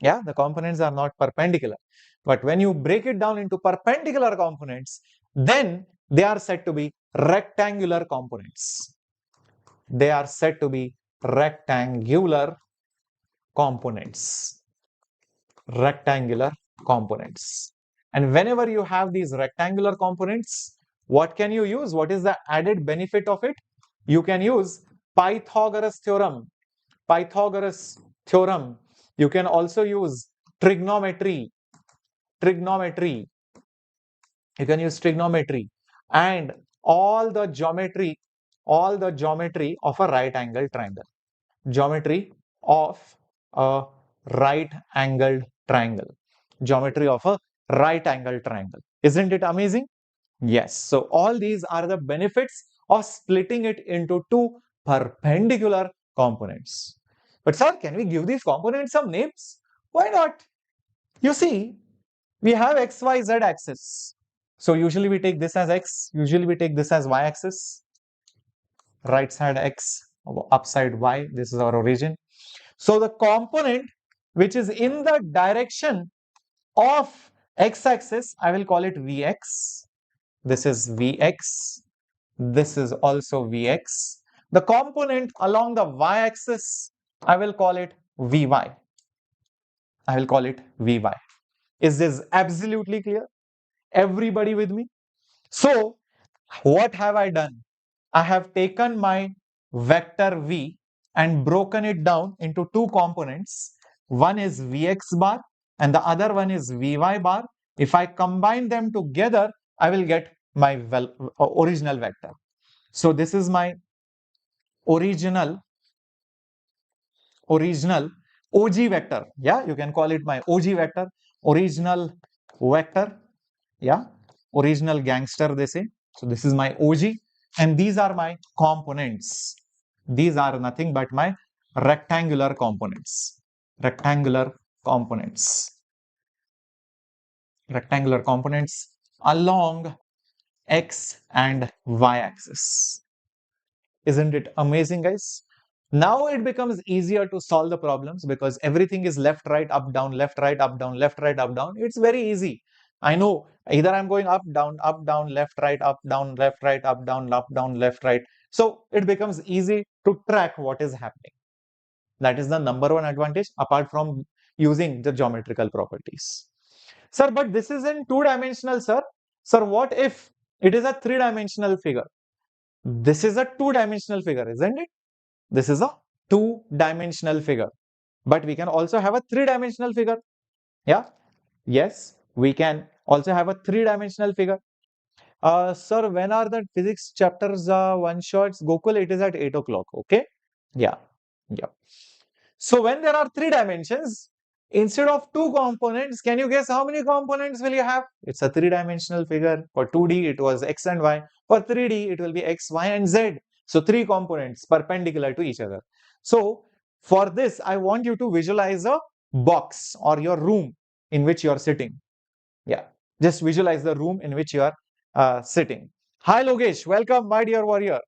Yeah, the components are not perpendicular. But when you break it down into perpendicular components, then they are said to be rectangular components. They are said to be rectangular components. Rectangular components. And whenever you have these rectangular components, what can you use? What is the added benefit of it? You can use Pythagoras theorem. Pythagoras theorem. You can also use trigonometry. Trigonometry. You can use trigonometry and all the geometry of a right angle triangle. Geometry of a right angled triangle. Geometry of a right angle triangle. Isn't it amazing? Yes. So all these are the benefits of splitting it into two perpendicular components. But sir, can we give these components some names? Why not? You see, we have x, y, z axis. So usually we take this as x, usually we take this as y axis. Right side x, upside y, this is our origin. So the component which is in the direction of x-axis, I will call it Vx. This is Vx. This is also Vx. The component along the y-axis, I will call it Vy. I will call it Vy. Is this absolutely clear? Everybody with me? So, what have I done? I have taken my vector V and broken it down into two components. One is Vx bar and the other one is Vy bar. If I combine them together, I will get my original vector. So this is my original OG vector. Yeah, you can call it my OG vector, original vector. Yeah, original gangster, they say. So this is my OG and these are my components. These are nothing but my rectangular components. Rectangular components. Rectangular components along x and y axis. Isn't it amazing, guys? Now it becomes easier to solve the problems because everything is left, right, up, down, left, right, up, down, left, right, up, down. It's very easy. I know either I'm going up, down, left, right, up, down, left, right, up, down, left, right. So it becomes easy to track what is happening. That is the number one advantage apart from using the geometrical properties. Sir, but this is in two-dimensional, sir. Sir, what if it is a three-dimensional figure? This is a two-dimensional figure, isn't it? This is a two-dimensional figure. But we can also have a three-dimensional figure. Yeah. Yes, we can also have a three-dimensional figure. Sir, when are the physics chapters one shots? Gokul, it is at 8 o'clock. Okay. Yeah. Yeah. So when there are three dimensions, instead of two components, can you guess how many components will you have? It's a three-dimensional figure. For 2D, it was x and y. For 3D, it will be x, y, and z. So three components perpendicular to each other. So for this, I want you to visualize a box or your room in which you are sitting. Yeah, just visualize the room in which you are sitting. Hi Logesh, welcome my dear warrior,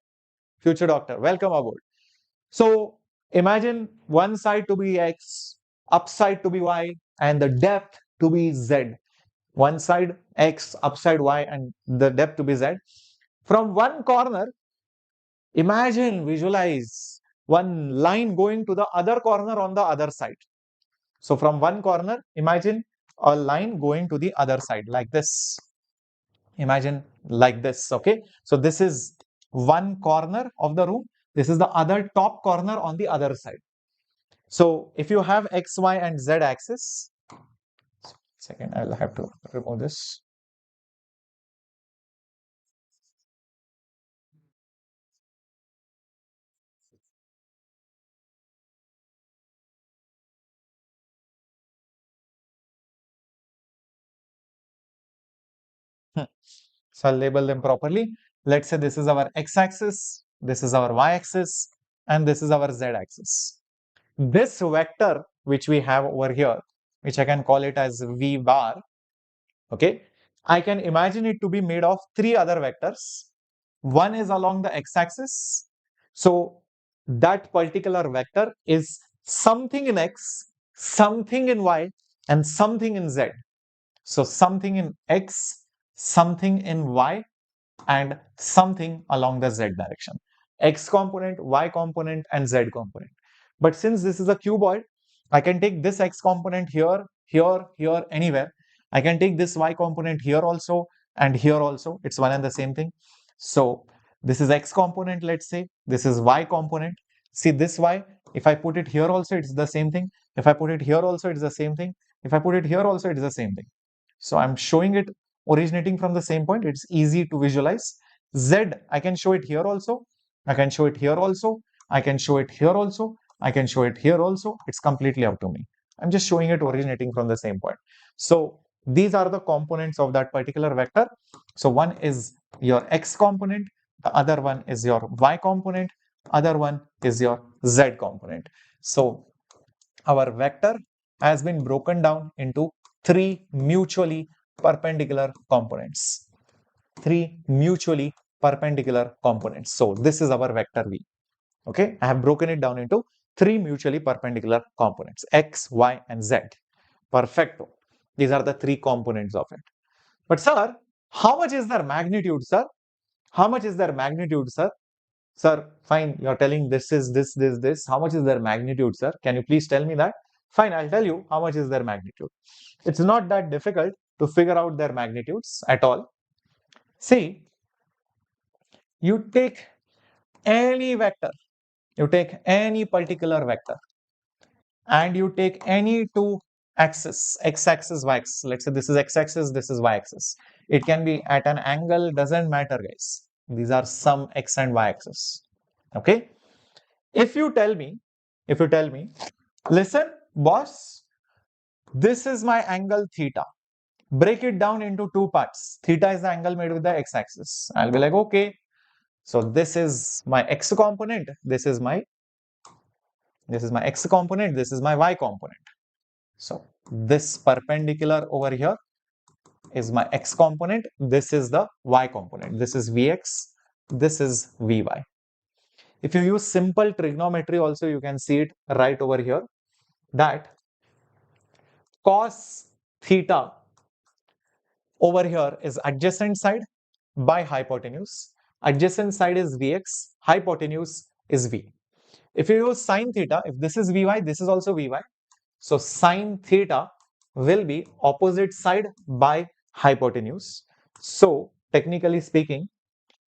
future doctor, welcome aboard. So imagine one side to be x, upside to be y, and the depth to be z. One side x, upside y, and the depth to be z. From one corner, imagine, visualize one line going to the other corner on the other side. So from one corner, imagine a line going to the other side like this. Imagine like this, okay? So this is one corner of the room. This is the other top corner on the other side. So if you have x, y, and z axis, second, I'll have to remove this. So I'll label them properly. Let's say this is our x-axis, this is our y-axis, and this is our z-axis. This vector which we have over here, which I can call it as v bar, okay, I can imagine it to be made of three other vectors. One is along the x-axis. So that particular vector is something in x, something in y, and something in z. So something in x, something in y, and something along the z direction. X component, y component, and z component. But since this is a cuboid, I can take this x component here, here, here, anywhere. I can take this y component here also and here also. It's one and the same thing. So this is x component, let's say. This is y component. See this y, if I put it here also, it's the same thing. If I put it here also, it's the same thing. If I put it here also, it's the same thing. So I'm showing it originating from the same point. It's easy to visualize. Z, I can show it here also. I can show it here also. I can show it here also. I can show it here also. It's completely up to me. I'm just showing it originating from the same point. So these are the components of that particular vector. So one is your x component, the other one is your y component, other one is your z component. So our vector has been broken down into three mutually perpendicular components. Three mutually perpendicular components. So this is our vector V. Okay, I have broken it down into three mutually perpendicular components, x, y, and z. Perfecto. These are the three components of it. But sir, how much is their magnitude, sir? How much is their magnitude, sir? Sir, fine, you're telling this is this. How much is their magnitude, sir? Can you please tell me that? Fine, I'll tell you how much is their magnitude. It's not that difficult to figure out their magnitudes at all. See, you take any vector, you take any particular vector, and you take any two axis, x-axis, y-axis. Let's say this is x-axis, this is y-axis. It can be at an angle, doesn't matter, guys. These are some x and y-axis. Okay. If you tell me, listen, boss, this is my angle theta. Break it down into two parts. Theta is the angle made with the x-axis. I'll be like, okay, so this is my x component, this is my x component, this is my y component. So this perpendicular over here is my x component, this is the y component. This is Vx, this is Vy. If you use simple trigonometry also, you can see it right over here, that cos theta over here is adjacent side by hypotenuse. Adjacent side is Vx, hypotenuse is V. If you use sine theta, if this is Vy, this is also Vy. So sine theta will be opposite side by hypotenuse. So technically speaking,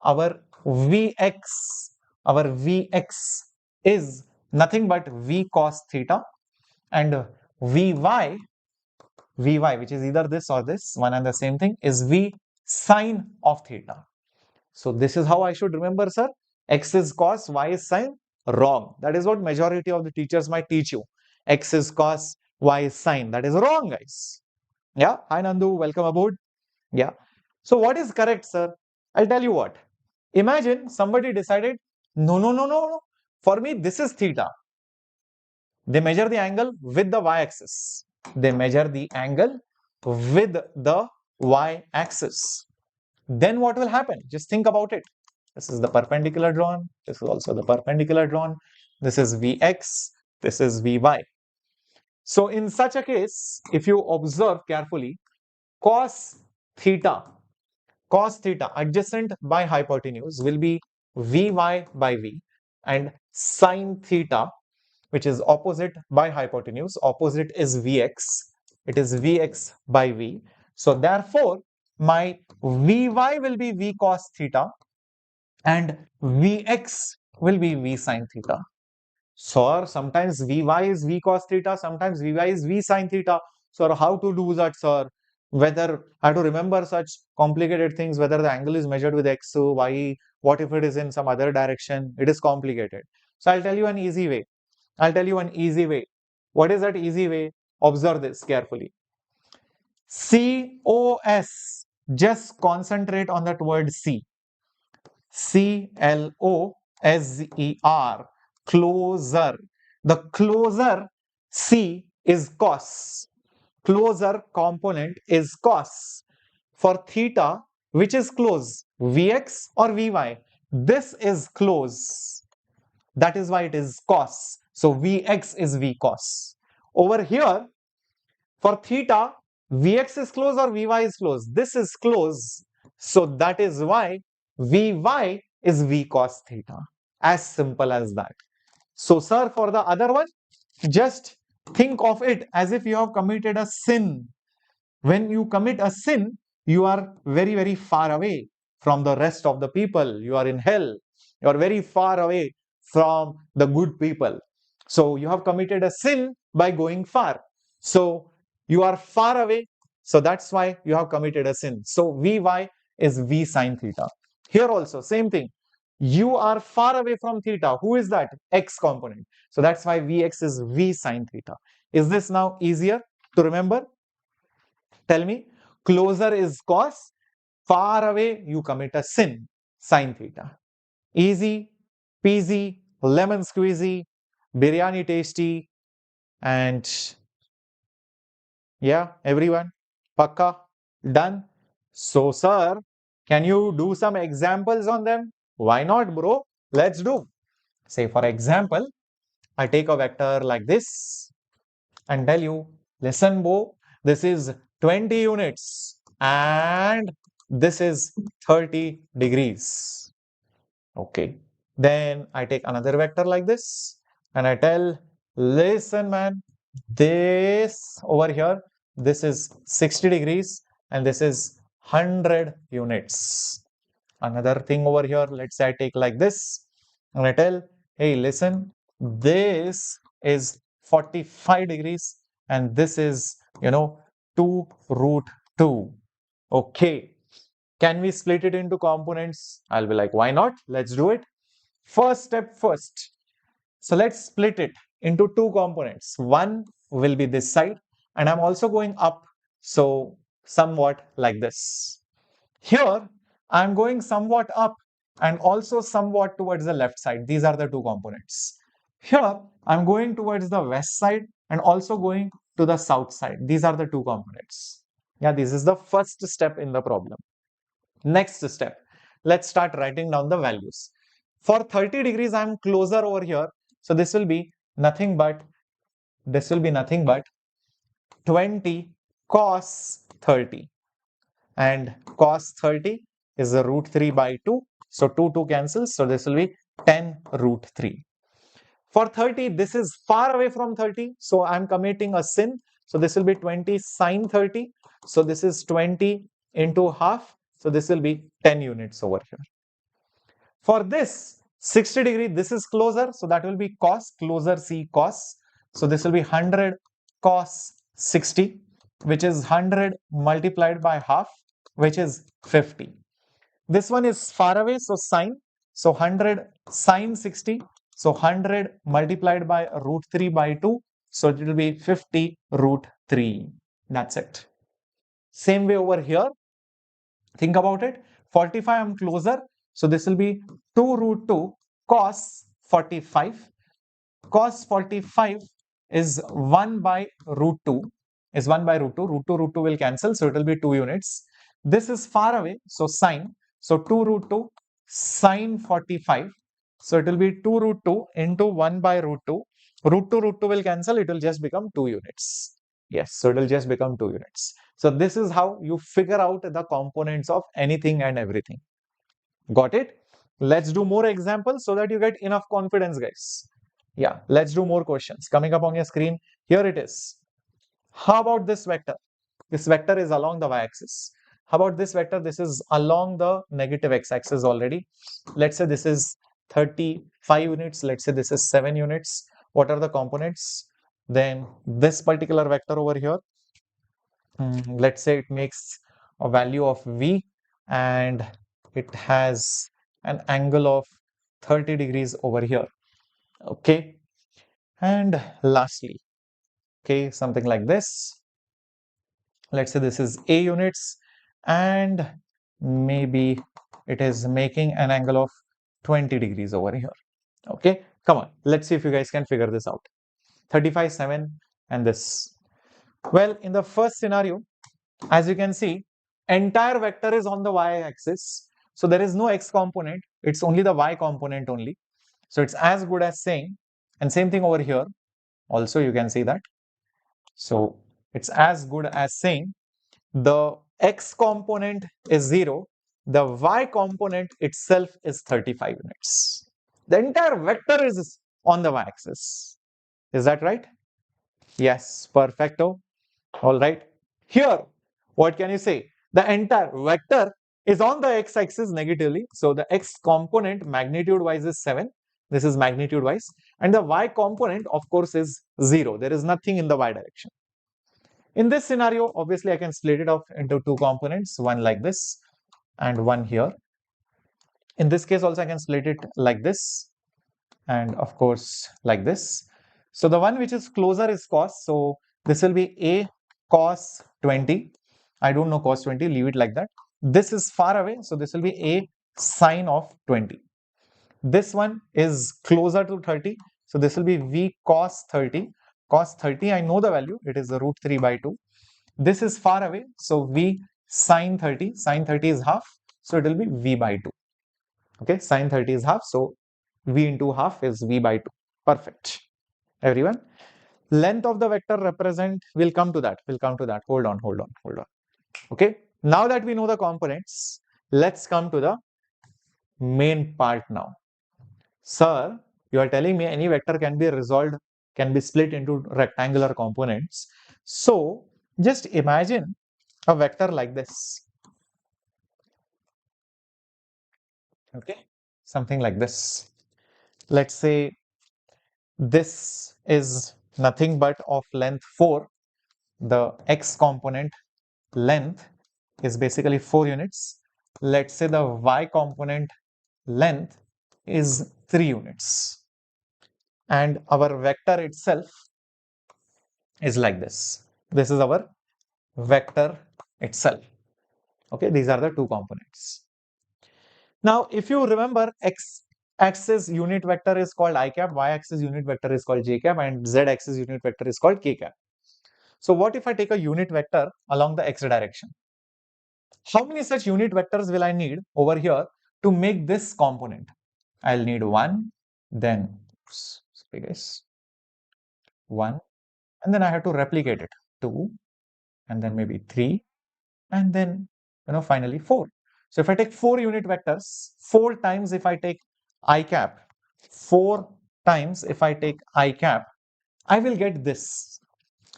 our Vx, our Vx is nothing but V cos theta, and Vy, which is either this or this, one and the same thing, is V sine of theta. So this is how I should remember, sir. X is cos, Y is sine. Wrong. That is what majority of the teachers might teach you. X is cos, Y is sine. That is wrong, guys. Yeah. Hi, Nandu. Welcome aboard. Yeah. So what is correct, sir? I'll tell you what. Imagine somebody decided, no, no, no, no, no. For me, this is theta. They measure the angle with the y-axis. They measure the angle with the y-axis. Then what will happen? Just think about it. This is the perpendicular drawn. This is also the perpendicular drawn. This is Vx. This is Vy. So in such a case, if you observe carefully, cos theta adjacent by hypotenuse will be Vy by V, and sine theta, which is opposite by hypotenuse, opposite is Vx. It is Vx by V. So therefore, my Vy will be V cos theta and Vx will be V sin theta. So sometimes Vy is V cos theta, sometimes Vy is V sin theta. So how to do that, sir? Whether I have to remember such complicated things, whether the angle is measured with x, y, what if it is in some other direction? It is complicated. So I'll tell you an easy way. What is that easy way? Observe this carefully. COS. Just concentrate on that word C. CLOSER. Closer. The closer C is cos. Closer component is cos. For theta, which is close? Vx or Vy? This is close. That is why it is cos. So Vx is V cos. Over here, for theta, Vx is close or Vy is close? This is close. So that is why Vy is V cos theta. As simple as that. So sir, for the other one, just think of it as if you have committed a sin. When you commit a sin, you are very, very far away from the rest of the people. You are in hell. You are very far away from the good people. So you have committed a sin by going far. So you are far away. So that's why you have committed a sin. So Vy is V sin theta. Here also, same thing. You are far away from theta. Who is that? X component. So that's why Vx is V sin theta. Is this now easier to remember? Tell me. Closer is cos. Far away, you commit a sin. Sin theta. Easy, peasy, lemon squeezy, biryani tasty, and yeah, everyone, pakka, done. So, sir, can you do some examples on them? Why not, bro? Let's do. Say, for example, I take a vector like this and tell you, listen, Bo, this is 20 units and this is 30 degrees. Okay. Then I take another vector like this and I tell, listen, man, this over here, this is 60 degrees and this is 100 units. Another thing over here, let's say I take like this and I tell, hey, listen, this is 45 degrees and this is, 2 root 2. Okay. Can we split it into components? I'll be like, why not? Let's do it. First step first. So let's split it into two components. One will be this side and I'm also going up. So somewhat like this. Here, I'm going somewhat up and also somewhat towards the left side. These are the two components. Here, I'm going towards the west side and also going to the south side. These are the two components. Yeah, this is the first step in the problem. Next step, let's start writing down the values. For 30 degrees, I'm closer over here. So this will be nothing but, 20 cos 30. And cos 30 is a root 3 by 2. So 2 cancels. So this will be 10 root 3. For 30, this is far away from 30. So I'm committing a sin. So this will be 20 sine 30. So this is 20 into half. So this will be 10 units over here. For this 60 degree, this is closer. So that will be cos, closer C cos. So this will be 100 cos 60, which is 100 multiplied by half, which is 50. This one is far away, so sine. So 100 sine 60. So 100 multiplied by root 3 by 2. So it will be 50 root 3. That's it. Same way over here. Think about it. 45, I'm closer. So this will be 2 root 2 cos 45. Cos 45 is 1 by root 2. Is 1 by root 2. Root 2 will cancel. So it will be 2 units. This is far away. So sine. So 2 root 2 sine 45. So it will be 2 root 2 into 1 by root 2. Root 2 will cancel. It will just become 2 units. Yes, so it will just become 2 units. So this is how you figure out the components of anything and everything. Got it? Let's do more examples so that you get enough confidence, guys. Yeah, let's do more questions. Coming up on your screen, here it is. How about this vector? This vector is along the y-axis. How about this vector? This is along the negative x-axis already. Let's say this is 35 units. Let's say this is 7 units. What are the components? Then this particular vector over here, let's say it makes a value of v and it has an angle of 30 degrees over here. Okay. And lastly, okay, something like this. Let's say this is a units and maybe it is making an angle of 20 degrees over here. Okay, come on, let's see if you guys can figure this out. 35, 7 and this. Well, in the first scenario, as you can see, entire vector is on the y-axis. So there is no x component. It's only the y component only. So it's as good as saying, and same thing over here. Also, you can see that. So it's as good as saying the x component is 0. The y component itself is 35 units. The entire vector is on the y-axis. Is that right? Yes, perfecto. All right. Here, what can you say? The entire vector is on the x-axis negatively. So the x component magnitude-wise is 7. This is magnitude-wise. And the y component, of course, is 0. There is nothing in the y direction. In this scenario, obviously, I can split it off into 2 components, one like this and one here. In this case, also, I can split it like this and, of course, like this. So the one which is closer is cos. So this will be a cos 20. I don't know cos 20, leave it like that. This is far away. So this will be a sine of 20. This one is closer to 30. So this will be v cos 30. Cos 30, I know the value. It is the root 3 by 2. This is far away. So v sine 30. Sine 30 is half. So it will be v by 2. Okay, sine 30 is half. So v into half is v by 2. Perfect. Everyone, length of the vector represent, we'll come to that. Hold on. Okay, now that we know the components, let's come to the main part now. Sir, you are telling me any vector can be resolved, can be split into rectangular components. So just imagine a vector like this. Okay, something like this. Let's say this is nothing but of length 4. The x component length is basically 4 units. Let's say the y component length is 3 units. And our vector itself is like this. This is our vector itself. Okay, these are the 2 components. Now, if you remember, x-axis unit vector is called I cap, y-axis unit vector is called j cap, and z-axis unit vector is called k cap. So what if I take a unit vector along the x direction? How many such unit vectors will I need over here to make this component? I'll need one, then sorry guys, one, and then I have to replicate it, two, and then maybe three, and then finally four. So if I take four unit vectors, four times if I take I cap, four times if I take I cap, I will get this.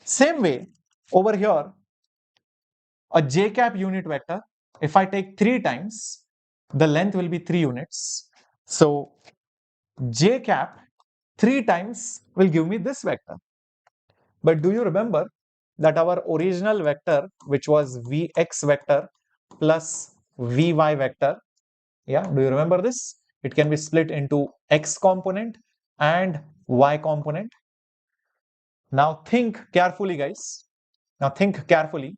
Same way over here, a j cap unit vector, if I take three times, the length will be 3 units. So j cap 3 times will give me this vector. But do you remember that our original vector, which was vx vector plus vy vector, yeah, do you remember this? It can be split into x component and y component. Now think carefully, guys. Now think carefully.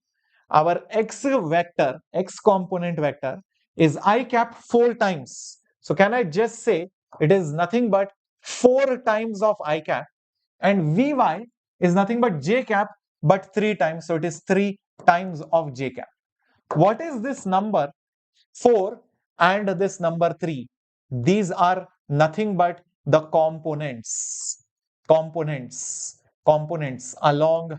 Our x vector, x component vector is I cap 4 times. So can I just say it is nothing but 4 times of I cap, and vy is nothing but j cap but 3 times. So it is 3 times of j cap. What is this number 4 and this number 3? These are nothing but the components along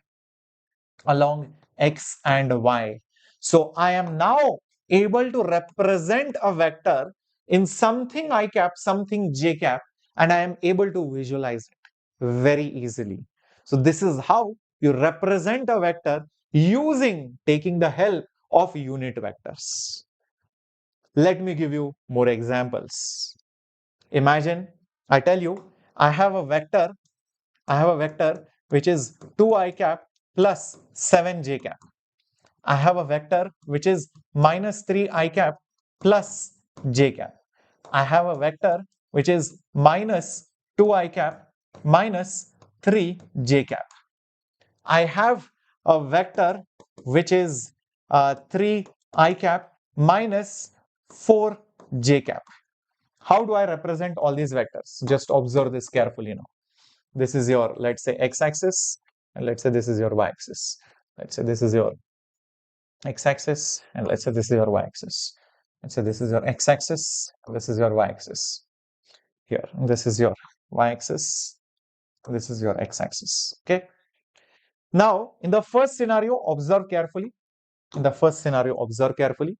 x and y. So I am now able to represent a vector in something I cap, something j cap, and I am able to visualize it very easily. So this is how you represent a vector taking the help of unit vectors. Let me give you more examples. Imagine I tell you I have a vector which is 2 I cap plus 7 j cap. I have a vector which is minus 3 I cap plus j cap. I have a vector which is minus 2 I cap minus 3 j cap. I have a vector which is 3 I cap minus 4 j cap. How do I represent all these vectors? Just observe this carefully now. This is your, let's say, x-axis, and let's say this is your y-axis. Let's say this is your x-axis, and let's say this is your y-axis. Let's say this is your x-axis, this is your y-axis. Here, this is your y-axis, this is your x-axis. Okay. Now, in the first scenario, observe carefully. In the first scenario, observe carefully.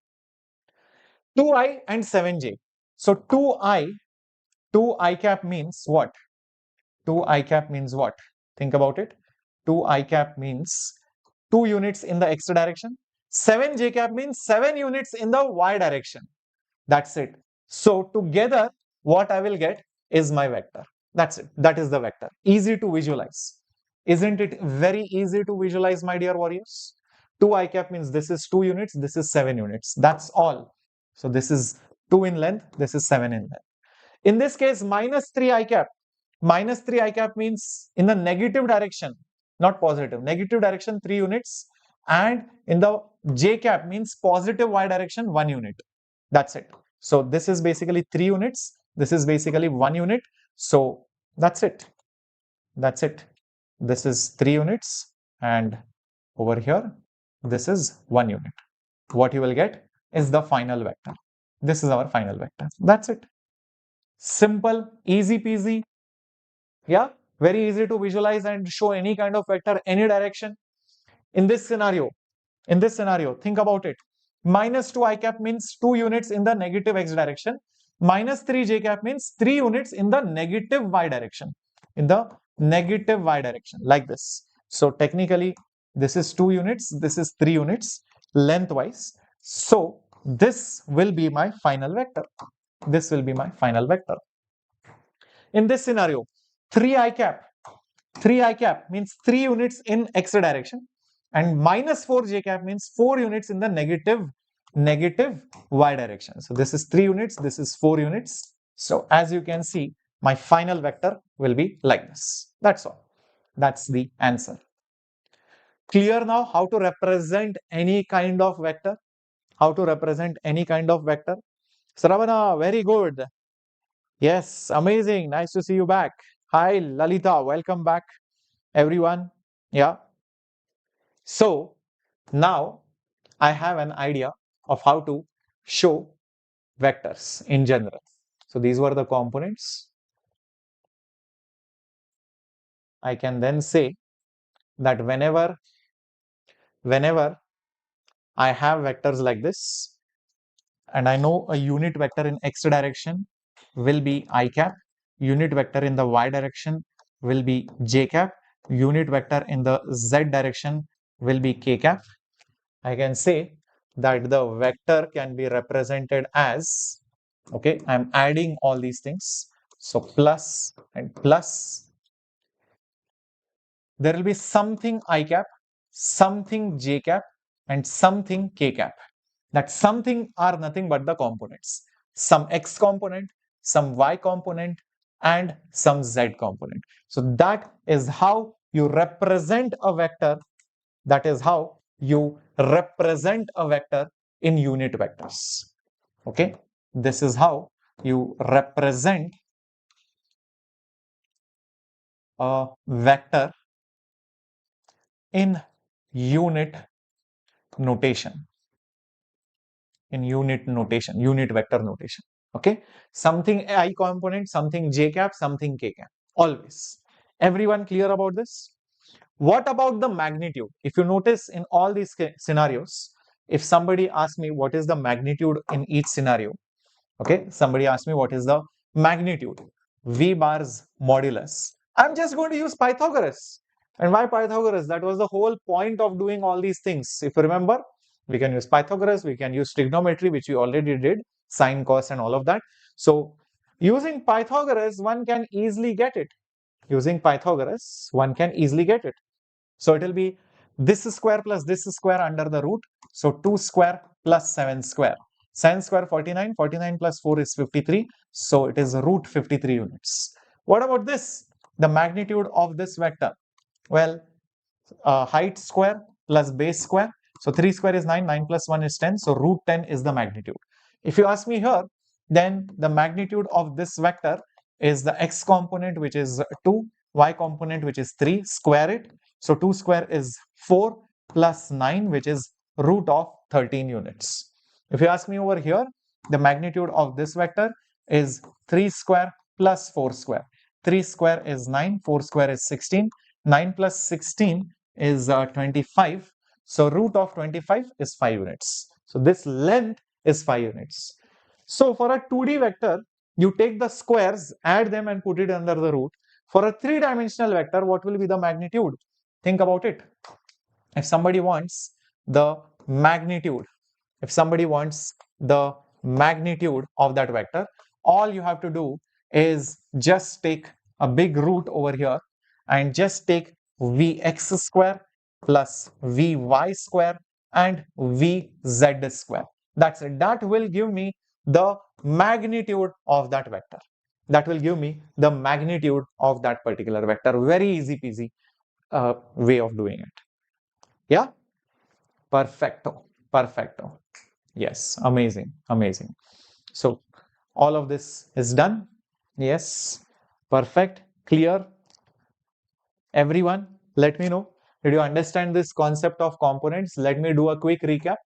2i and 7j. So 2i cap means what? 2 I cap means what? Think about it. 2 I cap means 2 units in the x direction. 7 j cap means 7 units in the y direction. That's it. So together, what I will get is my vector. That's it. That is the vector. Easy to visualize. Isn't it very easy to visualize, my dear warriors? 2 I cap means this is 2 units, this is 7 units. That's all. So this is 2 in length, this is 7 in length. In this case, minus 3 I cap. Minus 3 I cap means in the negative direction, not positive. Negative direction, 3 units. And in the j cap means positive y direction, 1 unit. That's it. So this is basically 3 units. This is basically 1 unit. So that's it. That's it. This is 3 units. And over here, this is 1 unit. What you will get is the final vector. This is our final vector. That's it. Simple, easy peasy. Yeah, very easy to visualize and show any kind of vector, any direction. In this scenario, think about it. Minus 2 I cap means 2 units in the negative x direction. Minus 3 j cap means 3 units in the negative y direction. In the negative y direction, like this. So technically, this is 2 units, this is 3 units lengthwise. So this will be my final vector. This will be my final vector. In this scenario, 3 I cap means 3 units in x direction, and minus 4 j cap means 4 units in the negative y direction. So this is 3 units, this is 4 units. So as you can see, my final vector will be like this. That's all. That's the answer. Clear now how to represent any kind of vector? How to represent any kind of vector? Saravana, very good. Yes, amazing. Nice to see you back. Hi, Lalita. Welcome back, everyone. Yeah. So now I have an idea of how to show vectors in general. So these were the components. I can then say that whenever I have vectors like this, and I know a unit vector in x direction will be I cap, unit vector in the y direction will be j cap, unit vector in the z direction will be k cap. I can say that the vector can be represented as, okay, I'm adding all these things. So plus and plus, there will be something I cap, something j cap, and something k cap. That something are nothing but the components. Some x component, some y component, and some z component. So that is how you represent a vector. That is how you represent a vector in unit vectors. Okay, this is how you represent a vector in unit notation. Unit vector notation. Okay, something I component, something j cap, something k cap. Always. Everyone clear about this? What about the magnitude? If you notice in all these scenarios, if somebody asks me what is the magnitude in each scenario, okay, somebody asks me what is the magnitude, V bar's modulus, I'm just going to use Pythagoras. And why Pythagoras? That was the whole point of doing all these things. If you remember, we can use Pythagoras, we can use trigonometry, which we already did, sine, cos, and all of that. So using Pythagoras, one can easily get it. Using Pythagoras, one can easily get it. So it will be this square plus this square under the root. So 2 square plus 7 square. 7 square 49, 49 plus 4 is 53. So it is root 53 units. What about this? The magnitude of this vector. Well, height square plus base square. So 3 square is 9, 9 plus 1 is 10. So root 10 is the magnitude. If you ask me here, then the magnitude of this vector is the x component, which is 2, y component, which is 3, square it. So 2 square is 4 plus 9, which is root of 13 units. If you ask me over here, the magnitude of this vector is 3 square plus 4 square. 3 square is 9, 4 square is 16, 9 plus 16 is 25. So root of 25 is 5 units. So this length is 5 units. So for a 2D vector, you take the squares, add them and put it under the root. For a 3-dimensional vector, what will be the magnitude? Think about it. If somebody wants the magnitude, if somebody wants the magnitude of that vector, all you have to do is just take a big root over here and just take Vx square plus Vy square and Vz square. That's it. That will give me the magnitude of that vector. That will give me the magnitude of that particular vector. Very easy peasy way of doing it. Yeah? Perfecto. Perfecto. Yes. Amazing. Amazing. So all of this is done. Yes. Perfect. Clear. Everyone, let me know. Did you understand this concept of components? Let me do a quick recap.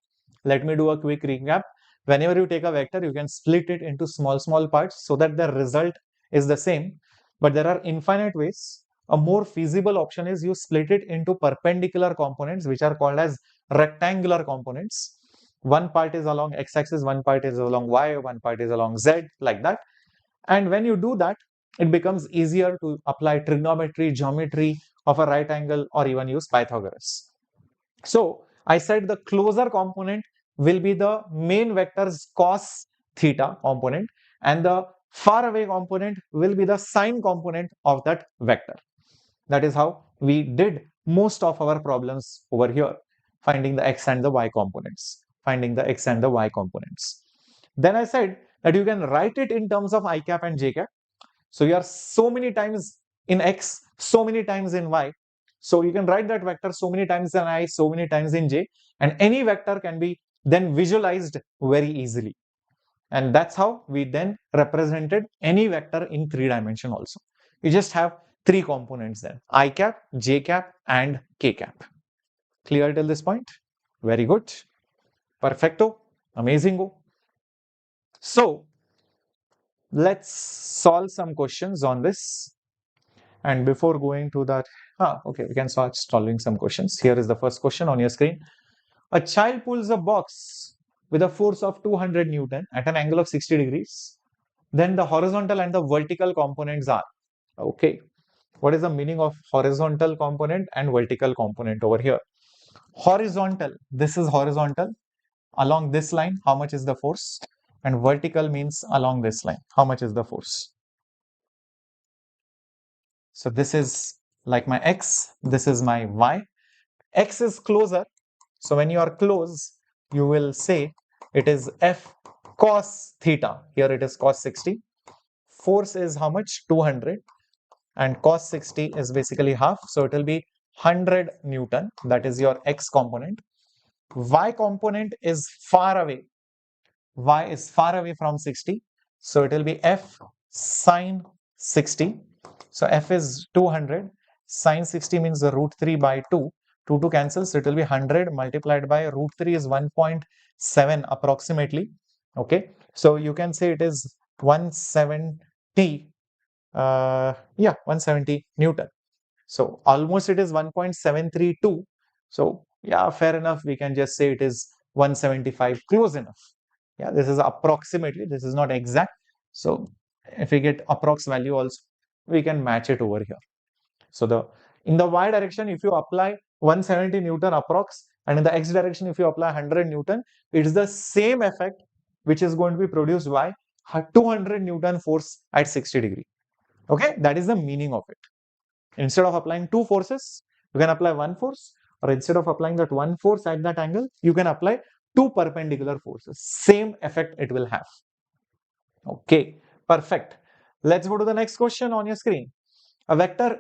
Whenever you take a vector, you can split it into small parts so that the result is the same. But there are infinite ways. A more feasible option is you split it into perpendicular components, which are called as rectangular components. One part is along x-axis, one part is along y, one part is along z, like that. And when you do that, it becomes easier to apply trigonometry, geometry of a right angle, or even use Pythagoras. So I said the closer component will be the main vector's cos theta component, and the far away component will be the sine component of that vector. That is how we did most of our problems over here, finding the x and the y components. Then I said that you can write it in terms of I cap and j cap. So you are so many times in x, so many times in y. So you can write that vector so many times in I, so many times in j, and any vector can be then visualized very easily. And that's how we then represented any vector in 3 dimension also. You just have 3 components then, I cap, j cap, and k cap. Clear till this point? Very good. Perfecto. Amazingo. So let's solve some questions on this. And before going to that, okay, we can start solving some questions. Here is the first question on your screen. A child pulls a box with a force of 200 Newton at an angle of 60 degrees. Then the horizontal and the vertical components are. Okay. What is the meaning of horizontal component and vertical component over here? Horizontal, this is horizontal. Along this line, how much is the force? And vertical means along this line, how much is the force? So this is like my x, this is my y. X is closer. So when you are close, you will say it is F cos theta. Here it is cos 60. Force is how much? 200. And cos 60 is basically half. So it will be 100 Newton. That is your x component. Y component is far away. Y is far away from 60. So it will be F sine 60. So F is 200. Sine 60 means the root 3 by 2. 2 cancels. So it will be 100 multiplied by root 3 is 1.7 approximately. Okay. So you can say it is 170. 170 Newton. So almost it is 1.732. So yeah, fair enough. We can just say it is 175, close enough. Yeah, this is approximately, this is not exact. So if we get approx value also, we can match it over here. So in the y direction, if you apply 170 Newton approx, and in the x direction, if you apply 100 Newton, it is the same effect which is going to be produced by 200 Newton force at 60 degree. Okay, that is the meaning of it. Instead of applying two forces, you can apply one force, or instead of applying that one force at that angle, you can apply two perpendicular forces. Same effect it will have. Okay, perfect. Let's go to the next question on your screen. A vector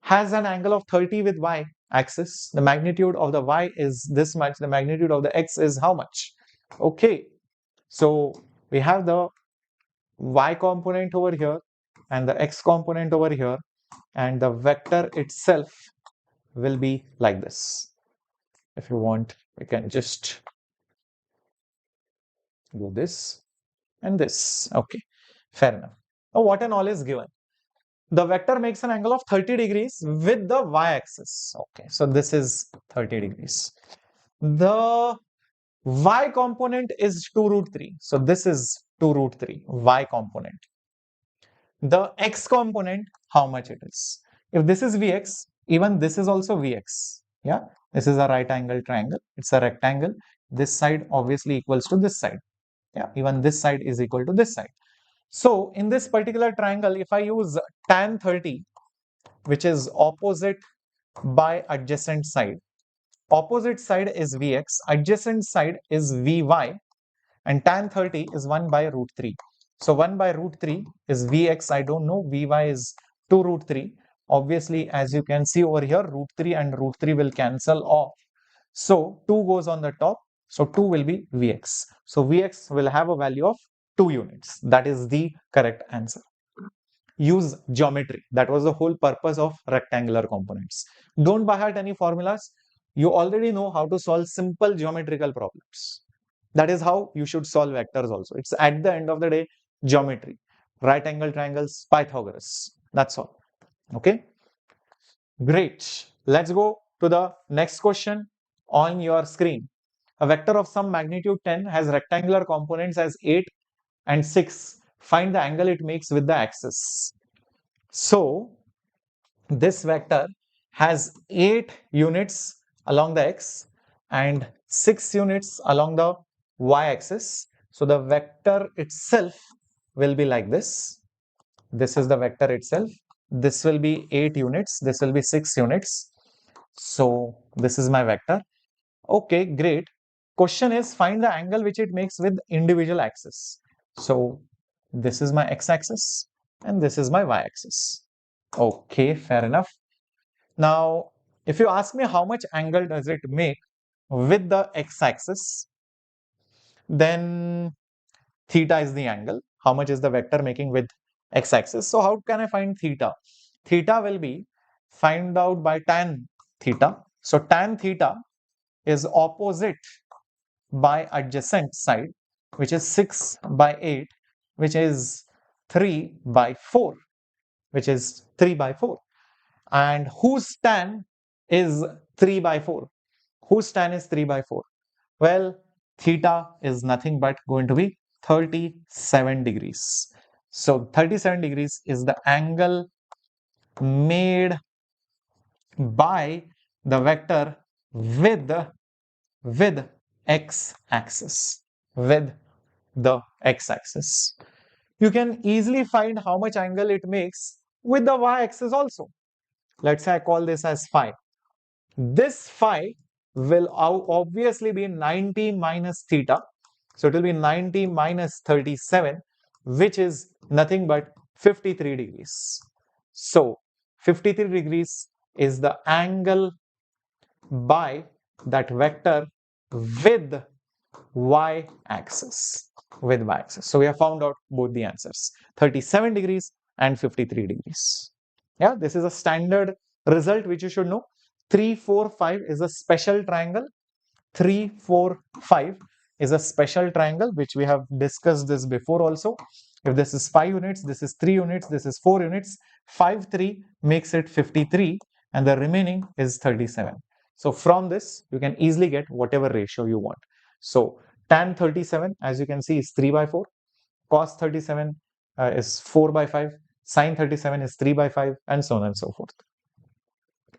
has an angle of 30 with y axis. The magnitude of the y is this much. The magnitude of the x is how much? Okay, so we have the y component over here and the x component over here, and the vector itself will be like this. If you want, we can just do this and this. Okay, fair enough. Now, what and all is given? The vector makes an angle of 30 degrees with the y-axis. Okay, so this is 30 degrees. The y component is 2 root 3. So this is 2 root 3, y component. The x component, how much it is? If this is Vx, even this is also Vx. Yeah, this is a right angle triangle. It's a rectangle. This side obviously equals to this side. Yeah, even this side is equal to this side. So in this particular triangle, if I use tan 30, which is opposite by adjacent side, opposite side is Vx, adjacent side is Vy, and tan 30 is 1 by root 3. So 1 by root 3 is Vx, I don't know, Vy is 2 root 3. Obviously, as you can see over here, root 3 and root 3 will cancel off. So 2 goes on the top, so 2 will be Vx. So Vx will have a value of 2 units. That is the correct answer. Use geometry. That was the whole purpose of rectangular components. Don't by heart any formulas. You already know how to solve simple geometrical problems. That is how you should solve vectors also. It's at the end of the day, geometry. Right angle triangles, Pythagoras. That's all. Okay. Great. Let's go to the next question on your screen. A vector of some magnitude 10 has rectangular components as 8 and 6. Find the angle it makes with the axis. So, this vector has 8 units along the x and 6 units along the y-axis. So, the vector itself will be like this. This is the vector itself. This will be 8 units. This will be 6 units. So, this is my vector. Okay, great. Question is, find the angle which it makes with individual axis. So, this is my x-axis and this is my y-axis. Okay, fair enough. Now, if you ask me how much angle does it make with the x-axis, then theta is the angle. How much is the vector making with x-axis? So how can I find theta? Theta will be find out by tan theta. So tan theta is opposite by adjacent side, which is 6 by 8, which is 3 by 4, which is 3 by 4. And whose tan is 3 by 4? Whose tan is 3 by 4? Well, theta is nothing but going to be 37 degrees. So 37 degrees is the angle made by the vector with x-axis, with the x-axis. You can easily find how much angle it makes with the y-axis also. Let's say I call this as phi. This phi will obviously be 90 minus theta. So it will be 90 minus 37, which is nothing but 53 degrees. So 53 degrees is the angle by that vector with y-axis. With y-axis. So we have found out both the answers, 37 degrees and 53 degrees. Yeah, this is a standard result which you should know. 3, 4, 5 is a special triangle. 3, 4, 5 is a special triangle which we have discussed this before also. If this is 5 units, this is 3 units, this is 4 units, 5, 3 makes it 53 and the remaining is 37. So from this, you can easily get whatever ratio you want. So tan 37, as you can see, is 3 by 4. Cos 37 is 4 by 5. Sin 37 is 3 by 5 and so on and so forth.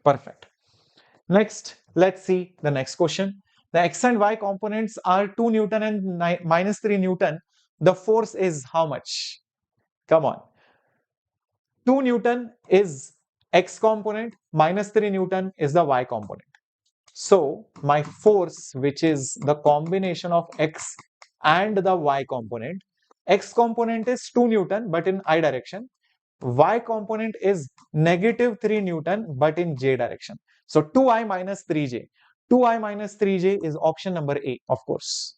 Perfect. Next, let's see the next question. The x and y components are 2 Newton and minus 3 Newton. The force is how much? Come on. 2 Newton is x component, minus 3 Newton is the y component. So my force, which is the combination of x and the y component, x component is 2 Newton but in I direction, y component is negative 3 Newton but in j direction. So 2i minus 3j. 2i minus 3j is option number A, of course.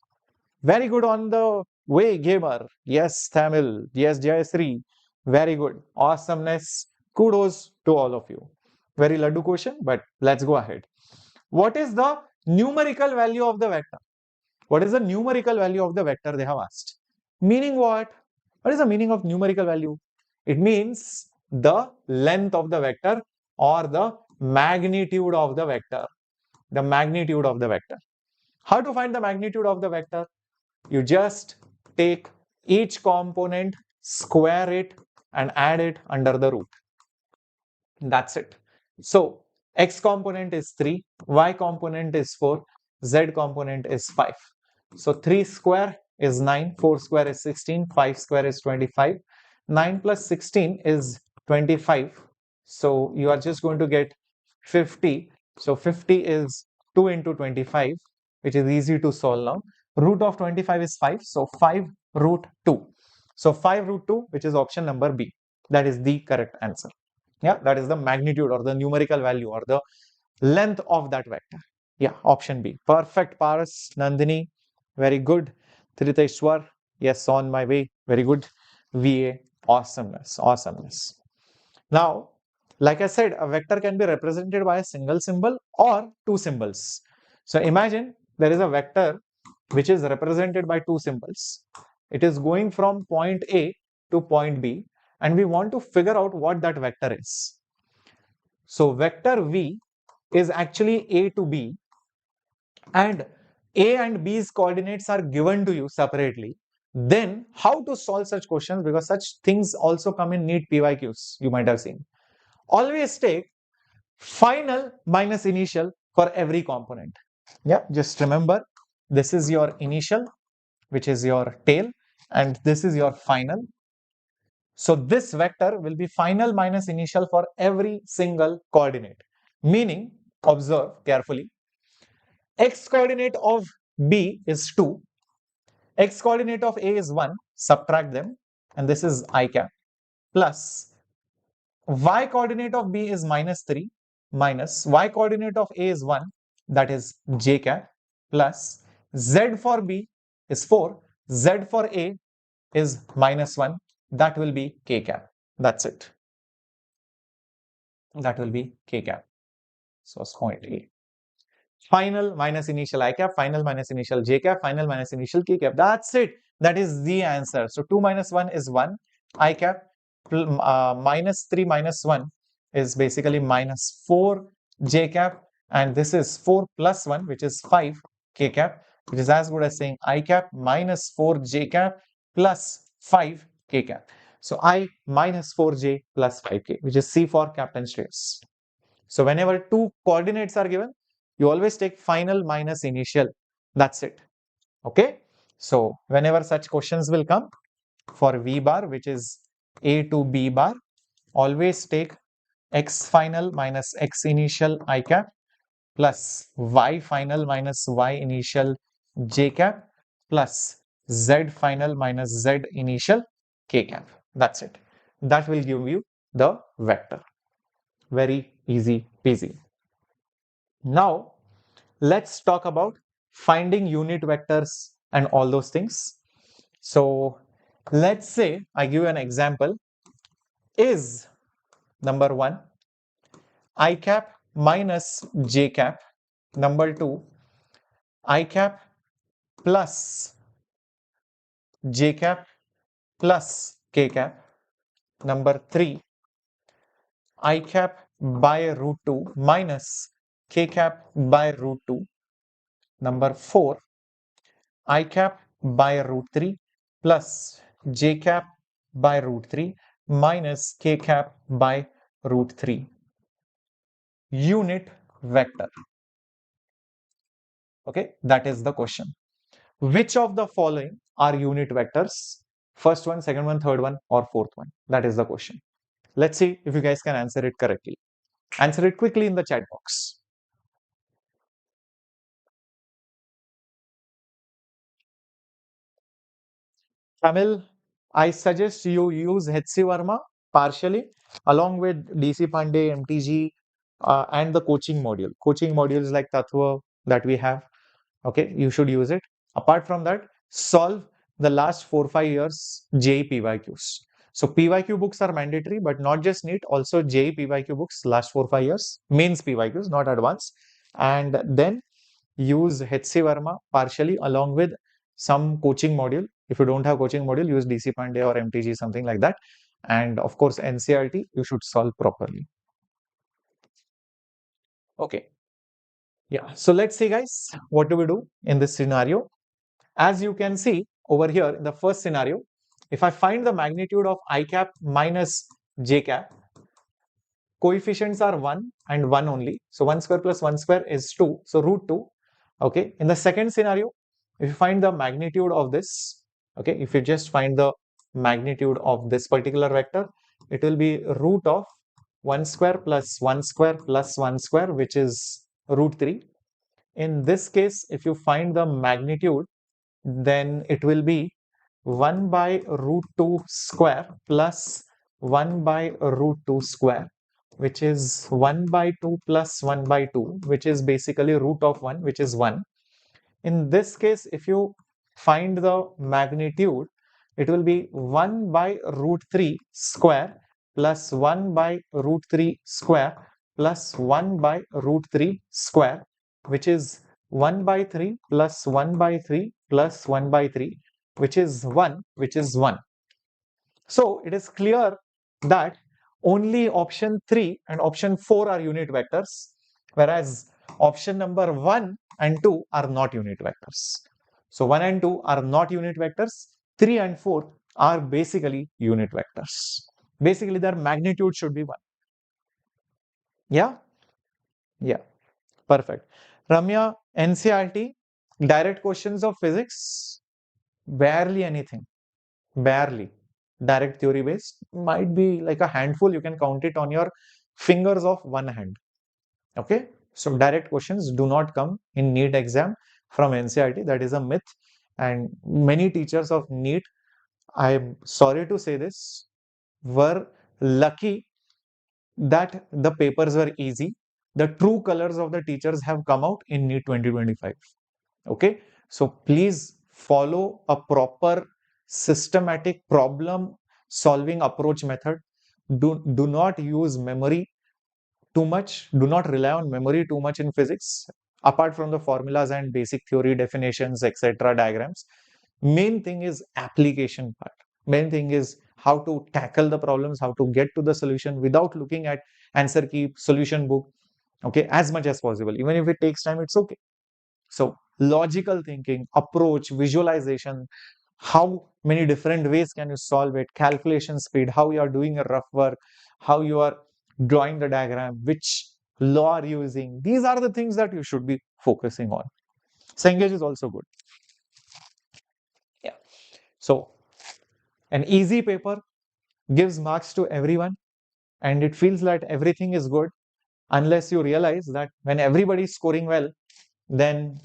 Very good on the way, gamer. Yes, Tamil. Yes, Jayasri. Very good. Awesomeness. Kudos to all of you. Very laddu question, but let's go ahead. What is the numerical value of the vector? What is the numerical value of the vector, they have asked. Meaning what? What is the meaning of numerical value? It means the length of the vector or the magnitude of the vector. The magnitude of the vector. How to find the magnitude of the vector? You just take each component, square it and add it under the root. That's it. So x component is 3, y component is 4, z component is 5. So 3 square is 9, 4 square is 16, 5 square is 25, 9 plus 16 is 25. So you are just going to get 50. So 50 is 2 into 25, which is easy to solve now. Root of 25 is 5. So 5 root 2. So 5 root 2, which is option number B. That is the correct answer. Yeah, that is the magnitude or the numerical value or the length of that vector. Yeah, option B. Perfect, Paras. Nandini, very good. Triteshwar, yes, on my way. Very good. VA, awesomeness, awesomeness. Now, like I said, a vector can be represented by a single symbol or two symbols. So imagine there is a vector which is represented by two symbols. It is going from point A to point B and we want to figure out what that vector is. So vector V is actually A to B and A and B's coordinates are given to you separately. Then how to solve such questions, because such things also come in NEET PYQs, you might have seen. Always take final minus initial for every component. Yeah, just remember this is your initial, which is your tail, and this is your final. So this vector will be final minus initial for every single coordinate. Meaning, observe carefully, x coordinate of B is 2, x coordinate of A is 1, subtract them, and this is I cap, plus y coordinate of B is minus 3, minus y coordinate of A is 1, that is j cap, plus z for B is 4, z for A is minus 1, that will be k cap. That's it. That will be k cap. So it's point A. final minus initial I cap, final minus initial J cap, final minus initial K cap. That's it. That is the answer. So 2 minus 1 is 1 I cap, minus 3 minus 1 is basically minus 4 J cap, and this is 4 plus 1, which is 5 K cap, which is as good as saying I cap minus 4 J cap plus 5 K cap. So I minus 4J plus 5K, which is C for Captain Shreyas. So whenever two coordinates are given, you always take final minus initial. That's it. Okay. So whenever such questions will come for V bar, which is A to B bar, always take X final minus X initial I cap plus Y final minus Y initial J cap plus Z final minus Z initial K cap. That's it. That will give you the vector. Very easy peasy. Now, let's talk about finding unit vectors and all those things. So, let's say I give you an example. Is number 1 I cap minus J cap, number 2 I cap plus J cap plus K cap, number 3 I cap by root 2 minus K cap by root 2, number 4 I cap by root 3 plus J cap by root 3 minus K cap by root 3. Unit vector. Okay, that is the question. Which of the following are unit vectors? First one, second one, third one, or fourth one? That is the question. Let's see if you guys can answer it correctly. Answer it quickly in the chat box. Tamil, I suggest you use HC Verma partially along with DC Pandey, MTG, and the coaching module. Coaching modules like Tattva that we have. Okay, you should use it. Apart from that, solve the last 4-5 years JEE PYQs. So PYQ books are mandatory, but not just NEET, also JEE PYQ books last 4-5 years, mains PYQs, not advanced. And then use HC Verma partially along with some coaching module. If you don't have coaching module, use DC Pandey or MTG, something like that. And of course, NCRT, you should solve properly. Okay. Yeah. So let's see, guys, what do we do in this scenario? As you can see over here in the first scenario, if I find the magnitude of I cap minus J cap, coefficients are 1 and 1 only. So 1 square plus 1 square is 2. So root 2. Okay. In the second scenario, if you find the magnitude of this, okay, if you just find the magnitude of this particular vector, it will be root of 1 square plus 1 square plus 1 square, which is root 3. In this case, if you find the magnitude, then it will be 1 by root 2 square plus 1 by root 2 square, which is 1 by 2 plus 1 by 2, which is basically root of 1, which is 1. In this case, if you find the magnitude, it will be 1 by root 3 square plus 1 by root 3 square plus 1 by root 3 square, which is 1 by 3 plus 1 by 3 plus 1 by 3, which is 1, which is 1. So it is clear that only option 3 and option 4 are unit vectors, whereas option number 1 and 2 are not unit vectors. So 1 and 2 are not unit vectors. 3 and 4 are basically unit vectors. Basically, their magnitude should be 1. Yeah? Yeah. Perfect. Ramya, NCRT, direct questions of physics, barely anything. Barely. Direct theory based might be like a handful. You can count it on your fingers of one hand. Okay. So direct questions do not come in NEET exam from NCRT. That is a myth. And many teachers of NEET, I am sorry to say this, were lucky that the papers were easy. The true colors of the teachers have come out in NEET 2025. Okay. So please follow a proper systematic problem solving approach method. Do not use memory too much. Do not rely on memory too much in physics. apart from the formulas and basic theory definitions, etc., diagrams. Main thing is application part. Main thing is how to tackle the problems, how to get to the solution without looking at answer key, solution book, okay, as much as possible. Even if it takes time, it's okay. So logical thinking, approach, visualization, how many different ways can you solve it, calculation speed, how you are doing a rough work, how you are drawing the diagram, which law are you using. These are the things that you should be focusing on. Cengage is also good. Yeah. So an easy paper gives marks to everyone, and it feels like everything is good unless you realize that when everybody is scoring well, then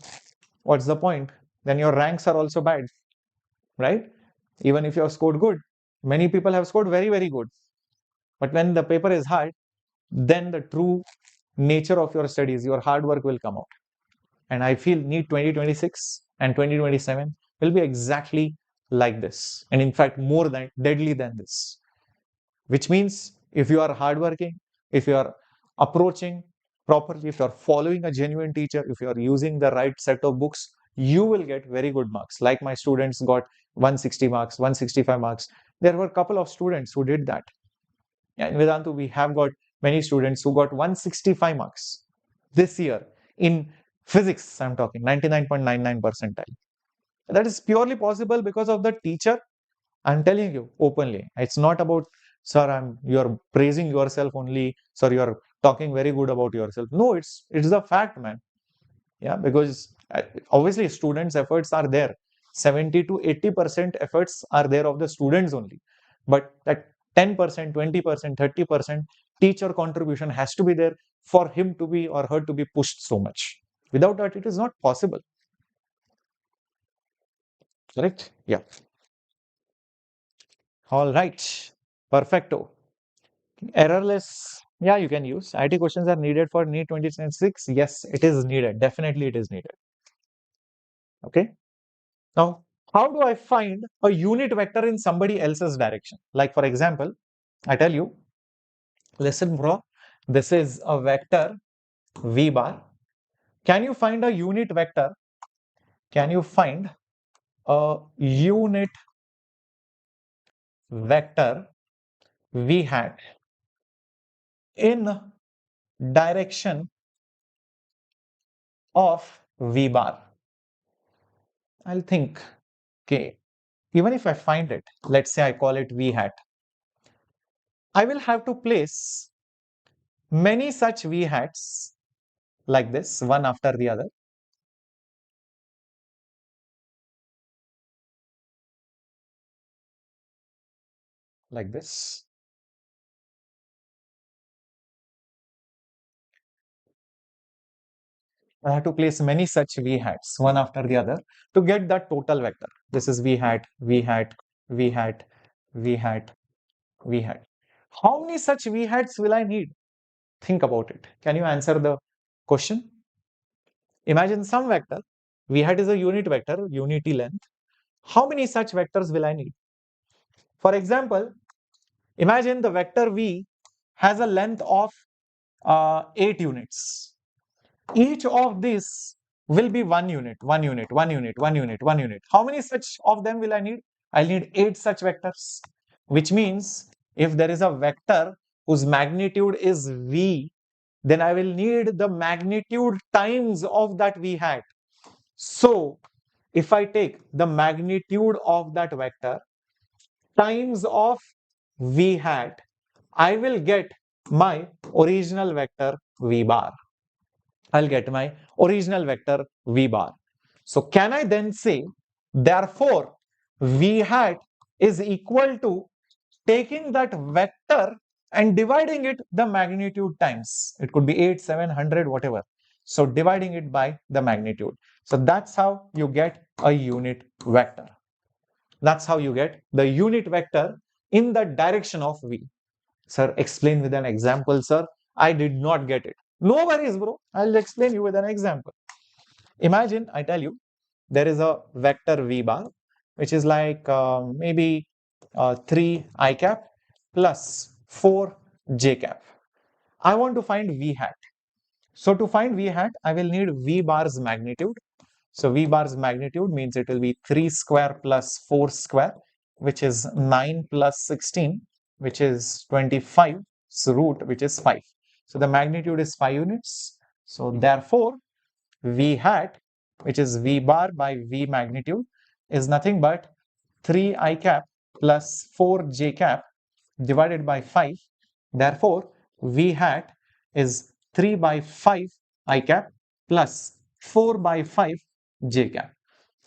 what's the point? Then your ranks are also bad, right? Even if you have scored good, many people have scored very, very good. But when the paper is hard, then the true nature of your studies, your hard work will come out. And I feel NEET 2026 and 2027 will be exactly like this. And in fact, more than deadly than this. Which means if you are hardworking, if you are approaching properly, if you are following a genuine teacher, if you are using the right set of books, you will get very good marks. Like my students got 160 marks, 165 marks. There were a couple of students who did that. In Vedantu, we have got many students who got 165 marks this year in physics. I'm talking 99.99 percentile. That is purely possible because of the teacher. I'm telling you openly. It's not about, sir, you're praising yourself only, sir, you're talking very good about yourself. No, it's the fact, man. Yeah, because obviously students' efforts are there. 70 to 80% efforts are there of the students only. But that 10%, 20%, 30% teacher contribution has to be there for him to be or her to be pushed so much. Without that, it is not possible. Correct? Yeah. All right. Perfecto. Errorless. Yeah, you can use. IT questions are needed for NEET 2026. Yes, it is needed. Definitely, it is needed. Okay. Now, how do I find a unit vector in somebody else's direction? Like, for example, I tell you, listen, bro, this is a vector V bar. Can you find a unit vector? Can you find a unit vector V hat in direction of V bar? I'll think, okay, even if I find it, let's say I call it V hat, I will have to place many such V hats like this, one after the other. Like this. I have to place many such V hats, one after the other, to get that total vector. This is V hat, V hat, V hat, V hat, V hat. How many such V hats will I need? Think about it. Can you answer the question? Imagine some vector. V hat is a unit vector, unity length. How many such vectors will I need? For example, imagine the vector V has a length of 8 units. Each of these will be 1 unit, 1 unit, 1 unit, 1 unit, 1 unit. How many such of them will I need? I'll need 8 such vectors, which means if there is a vector whose magnitude is V, then I will need the magnitude times of that V hat. So if I take the magnitude of that vector times of V hat, I will get my original vector V bar. I'll get my original vector V bar. So can I then say, therefore, V hat is equal to taking that vector and dividing it the magnitude times. It could be 8, 700, whatever. So dividing it by the magnitude. So that's how you get a unit vector. That's how you get the unit vector in the direction of V. Sir, explain with an example, sir. I did not get it. No worries, bro. I'll explain you with an example. Imagine, I tell you, there is a vector V bar, which is like maybe 3 I cap plus 4 J cap. I want to find V hat. So to find V hat, I will need V bar's magnitude. So V bar's magnitude means it will be 3 square plus 4 square, which is 9 plus 16, which is 25, so root, which is 5. So the magnitude is 5 units. So therefore, V hat, which is V bar by V magnitude, is nothing but 3 I cap plus 4 j cap divided by 5. Therefore, V hat is 3 by 5 I cap plus 4 by 5 j cap.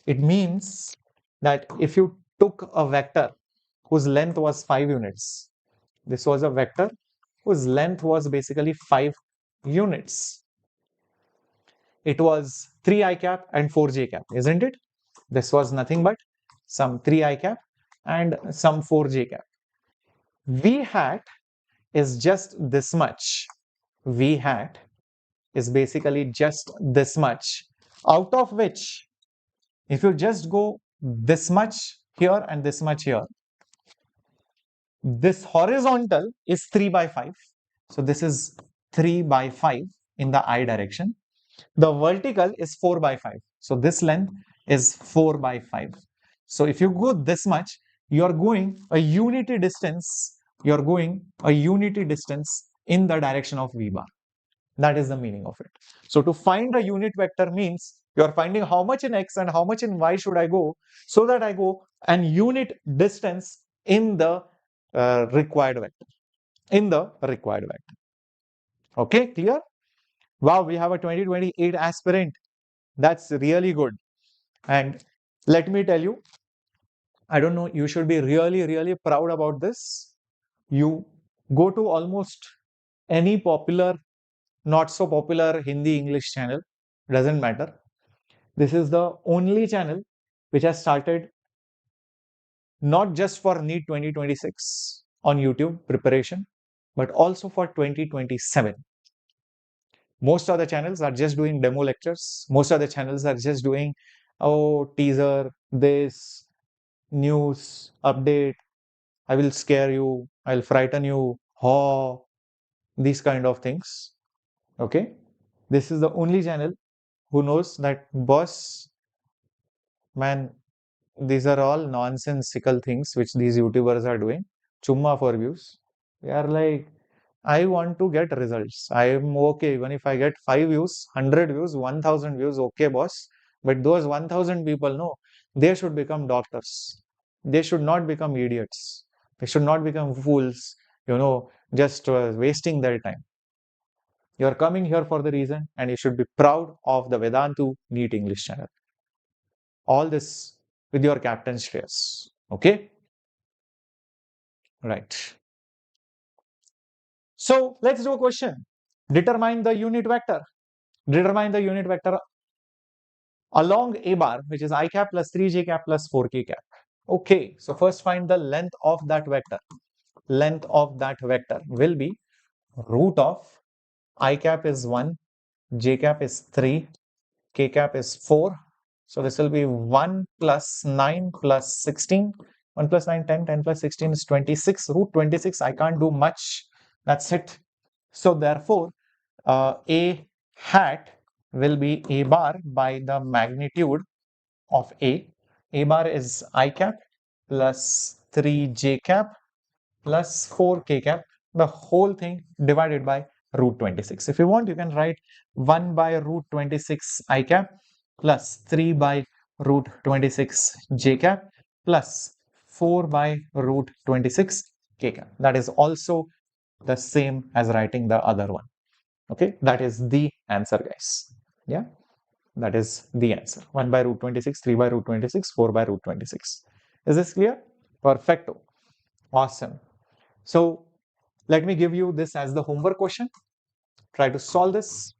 It means that if you took a vector whose length was 5 units, this was a vector whose length was basically 5 units. It was 3 I cap and 4 j cap, isn't it? This was nothing but some 3 I cap and some 4 j cap. V hat is just this much. V hat is basically just this much, out of which, if you just go this much here and this much here, this horizontal is 3 by 5. So this is 3 by 5 in the I direction. The vertical is 4 by 5. So this length is 4 by 5. So if you go this much, you are going a unity distance. You are going a unity distance in the direction of V bar. That is the meaning of it. So to find a unit vector means you are finding how much in X and how much in Y should I go, so that I go an unit distance in the required vector. In the required vector. Okay, clear? Wow, we have a 2028 aspirant. That's really good. And let me tell you, I don't know, you should be really, really proud about this. You go to almost any popular, not so popular Hindi English channel, doesn't matter. This is the only channel which has started not just for NEET 2026 on YouTube preparation, but also for 2027. Most of the channels are just doing demo lectures. Most of the channels are just doing, oh, teaser, this, news, update, I will scare you, I'll frighten you, oh, these kind of things. Okay. This is the only channel who knows that, boss, man, these are all nonsensical things which these YouTubers are doing. Chumma for views. They are like, I want to get results. I am okay even if I get 5 views, 100 views, 1000 views, okay, boss. But those 1000 people, no, they should become doctors. They should not become idiots. They should not become fools, just wasting their time. You are coming here for the reason, and you should be proud of the Vedantu NEET English channel. All this with your captain Shreyas. Okay? Right. So let's do a question. Determine the unit vector. Determine the unit vector along A bar, which is I cap plus 3j cap plus 4k cap. Okay, so first find the length of that vector. Length of that vector will be root of I cap is 1, j cap is 3, k cap is 4. So this will be 1 plus 9 plus 16. 1 plus 9, 10, 10 plus 16 is 26. Root 26, I can't do much. That's it. So therefore, A hat will be A bar by the magnitude of A. A bar is I cap plus 3j cap plus 4k cap, the whole thing divided by root 26. If you want, you can write 1 by root 26 I cap plus 3 by root 26 j cap plus 4 by root 26 k cap. That is also the same as writing the other one. Okay, that is the answer, guys. Yeah, that is the answer. 1 by root 26, 3 by root 26, 4 by root 26. Is this clear? Perfecto. Awesome. So let me give you this as the homework question. Try to solve this.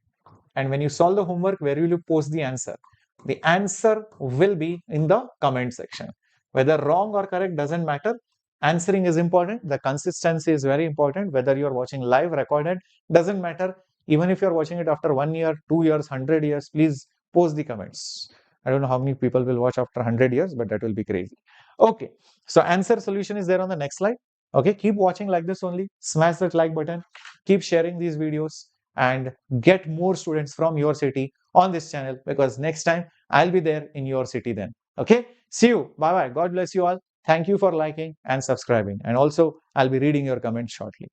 And when you solve the homework, where will you post the answer? The answer will be in the comment section. Whether wrong or correct doesn't matter. Answering is important. The consistency is very important. Whether you're watching live, recorded, doesn't matter. Even if you're watching it after 1 year, 2 years, 100 years, please post the comments. I don't know how many people will watch after 100 years, but that will be crazy. Okay. So answer solution is there on the next slide. Okay. Keep watching like this only. Smash that like button. Keep sharing these videos. and get more students from your city on this channel, because next time I'll be there in your city then. Okay, see you. Bye bye. God bless you all. Thank you for liking and subscribing. And also, I'll be reading your comments shortly.